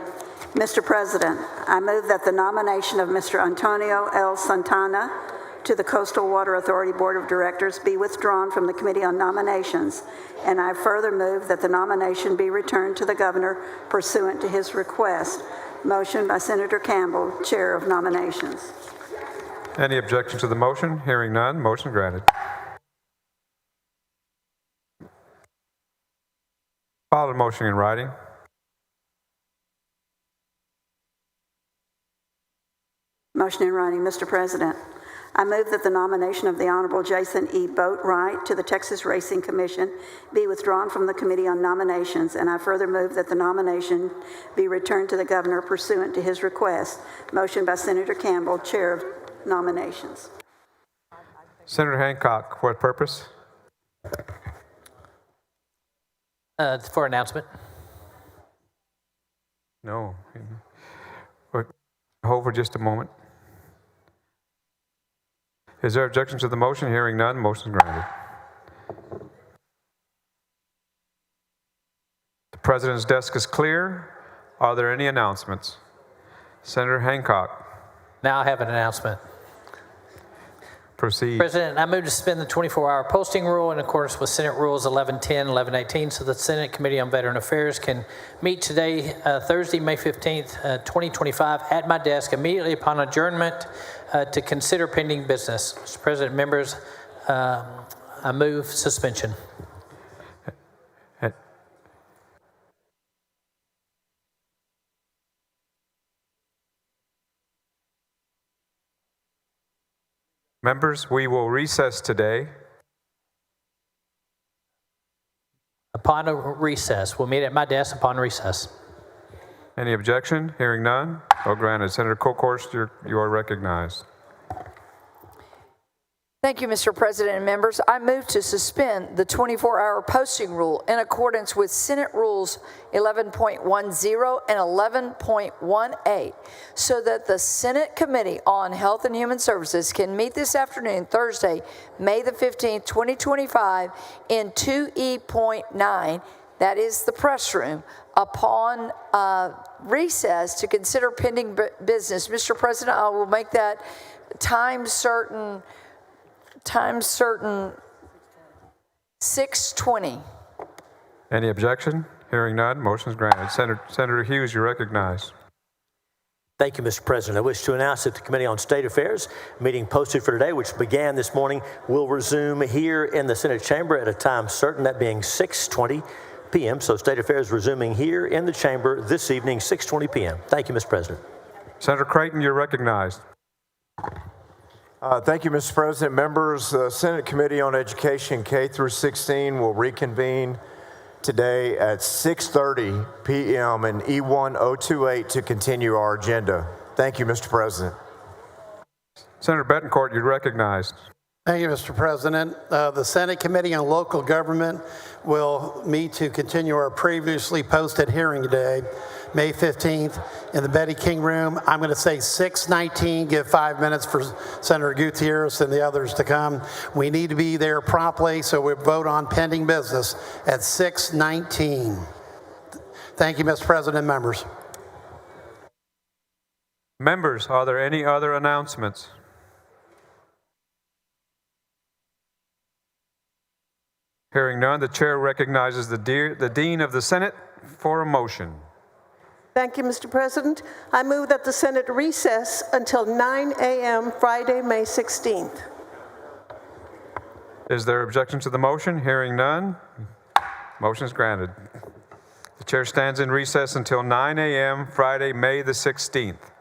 Mr. President, I move that the nomination of Mr. Antonio L. Santana to the Coastal Water Authority Board of Directors be withdrawn from the Committee on Nominations, and I further move that the nomination be returned to the governor pursuant to his request. Motion by Senator Campbell, Chair of Nominations. Any objection to the motion? Hearing none, motion granted. Following motion in writing. Motion in writing. Mr. President, I move that the nomination of the Honorable Jason E. Boatwright to the Texas Racing Commission be withdrawn from the Committee on Nominations, and I further move that the nomination be returned to the governor pursuant to his request. Motion by Senator Campbell, Chair of Nominations. Senator Hancock, what purpose? For announcement. No. Hold for just a moment. Is there objection to the motion? Hearing none, motion is granted. The President's desk is clear. Are there any announcements? Senator Hancock. Now I have an announcement. Proceed. President, I move to suspend the 24-hour posting rule in accordance with Senate Rules 1110, 1118, so the Senate Committee on Veteran Affairs can meet today, Thursday, May 15th, 2025, at my desk immediately upon adjournment to consider pending business. Mr. President, members, I move suspension. Members, we will recess today. Upon a recess. We'll meet at my desk upon recess. Any objection? Hearing none, so granted. Senator Kolkhorst, you are recognized. Thank you, Mr. President and members. I move to suspend the 24-hour posting rule in accordance with Senate Rules 11.10 and 11.18 so that the Senate Committee on Health and Human Services can meet this afternoon, Thursday, May the 15th, 2025, in 2E.9, that is the press room, upon recess to consider pending business. Mr. President, I will make that time certain 6:20. Any objection? Hearing none, motion is granted. Senator Hughes, you're recognized. Thank you, Mr. President. I wish to announce that the Committee on State Affairs meeting posted for today, which began this morning, will resume here in the Senate chamber at a time certain, that being 6:20 p.m. So State Affairs resuming here in the chamber this evening, 6:20 p.m. Thank you, Mr. President. Senator Creighton, you're recognized. Thank you, Mr. President. Members, the Senate Committee on Education K through 16 will reconvene today at 6:30 p.m. in E1028 to continue our agenda. Thank you, Mr. President. Senator Betancourt, you're recognized. Thank you, Mr. President. The Senate Committee on Local Government will meet to continue our previously posted hearing today, May 15th, in the Betty King Room. I'm going to say 6:19, give 5 minutes for Senator Gutierrez and the others to come. We need to be there promptly, so we vote on pending business at 6:19. Thank you, Mr. President and members. Members, are there any other announcements? Hearing none, the chair recognizes the Dean of the Senate for a motion. Thank you, Mr. President. I move that the Senate recess until 9 a.m. Friday, May 16th. Is there objection to the motion? Hearing none, motion is granted. The chair stands in recess until 9 a.m. Friday, May the 16th.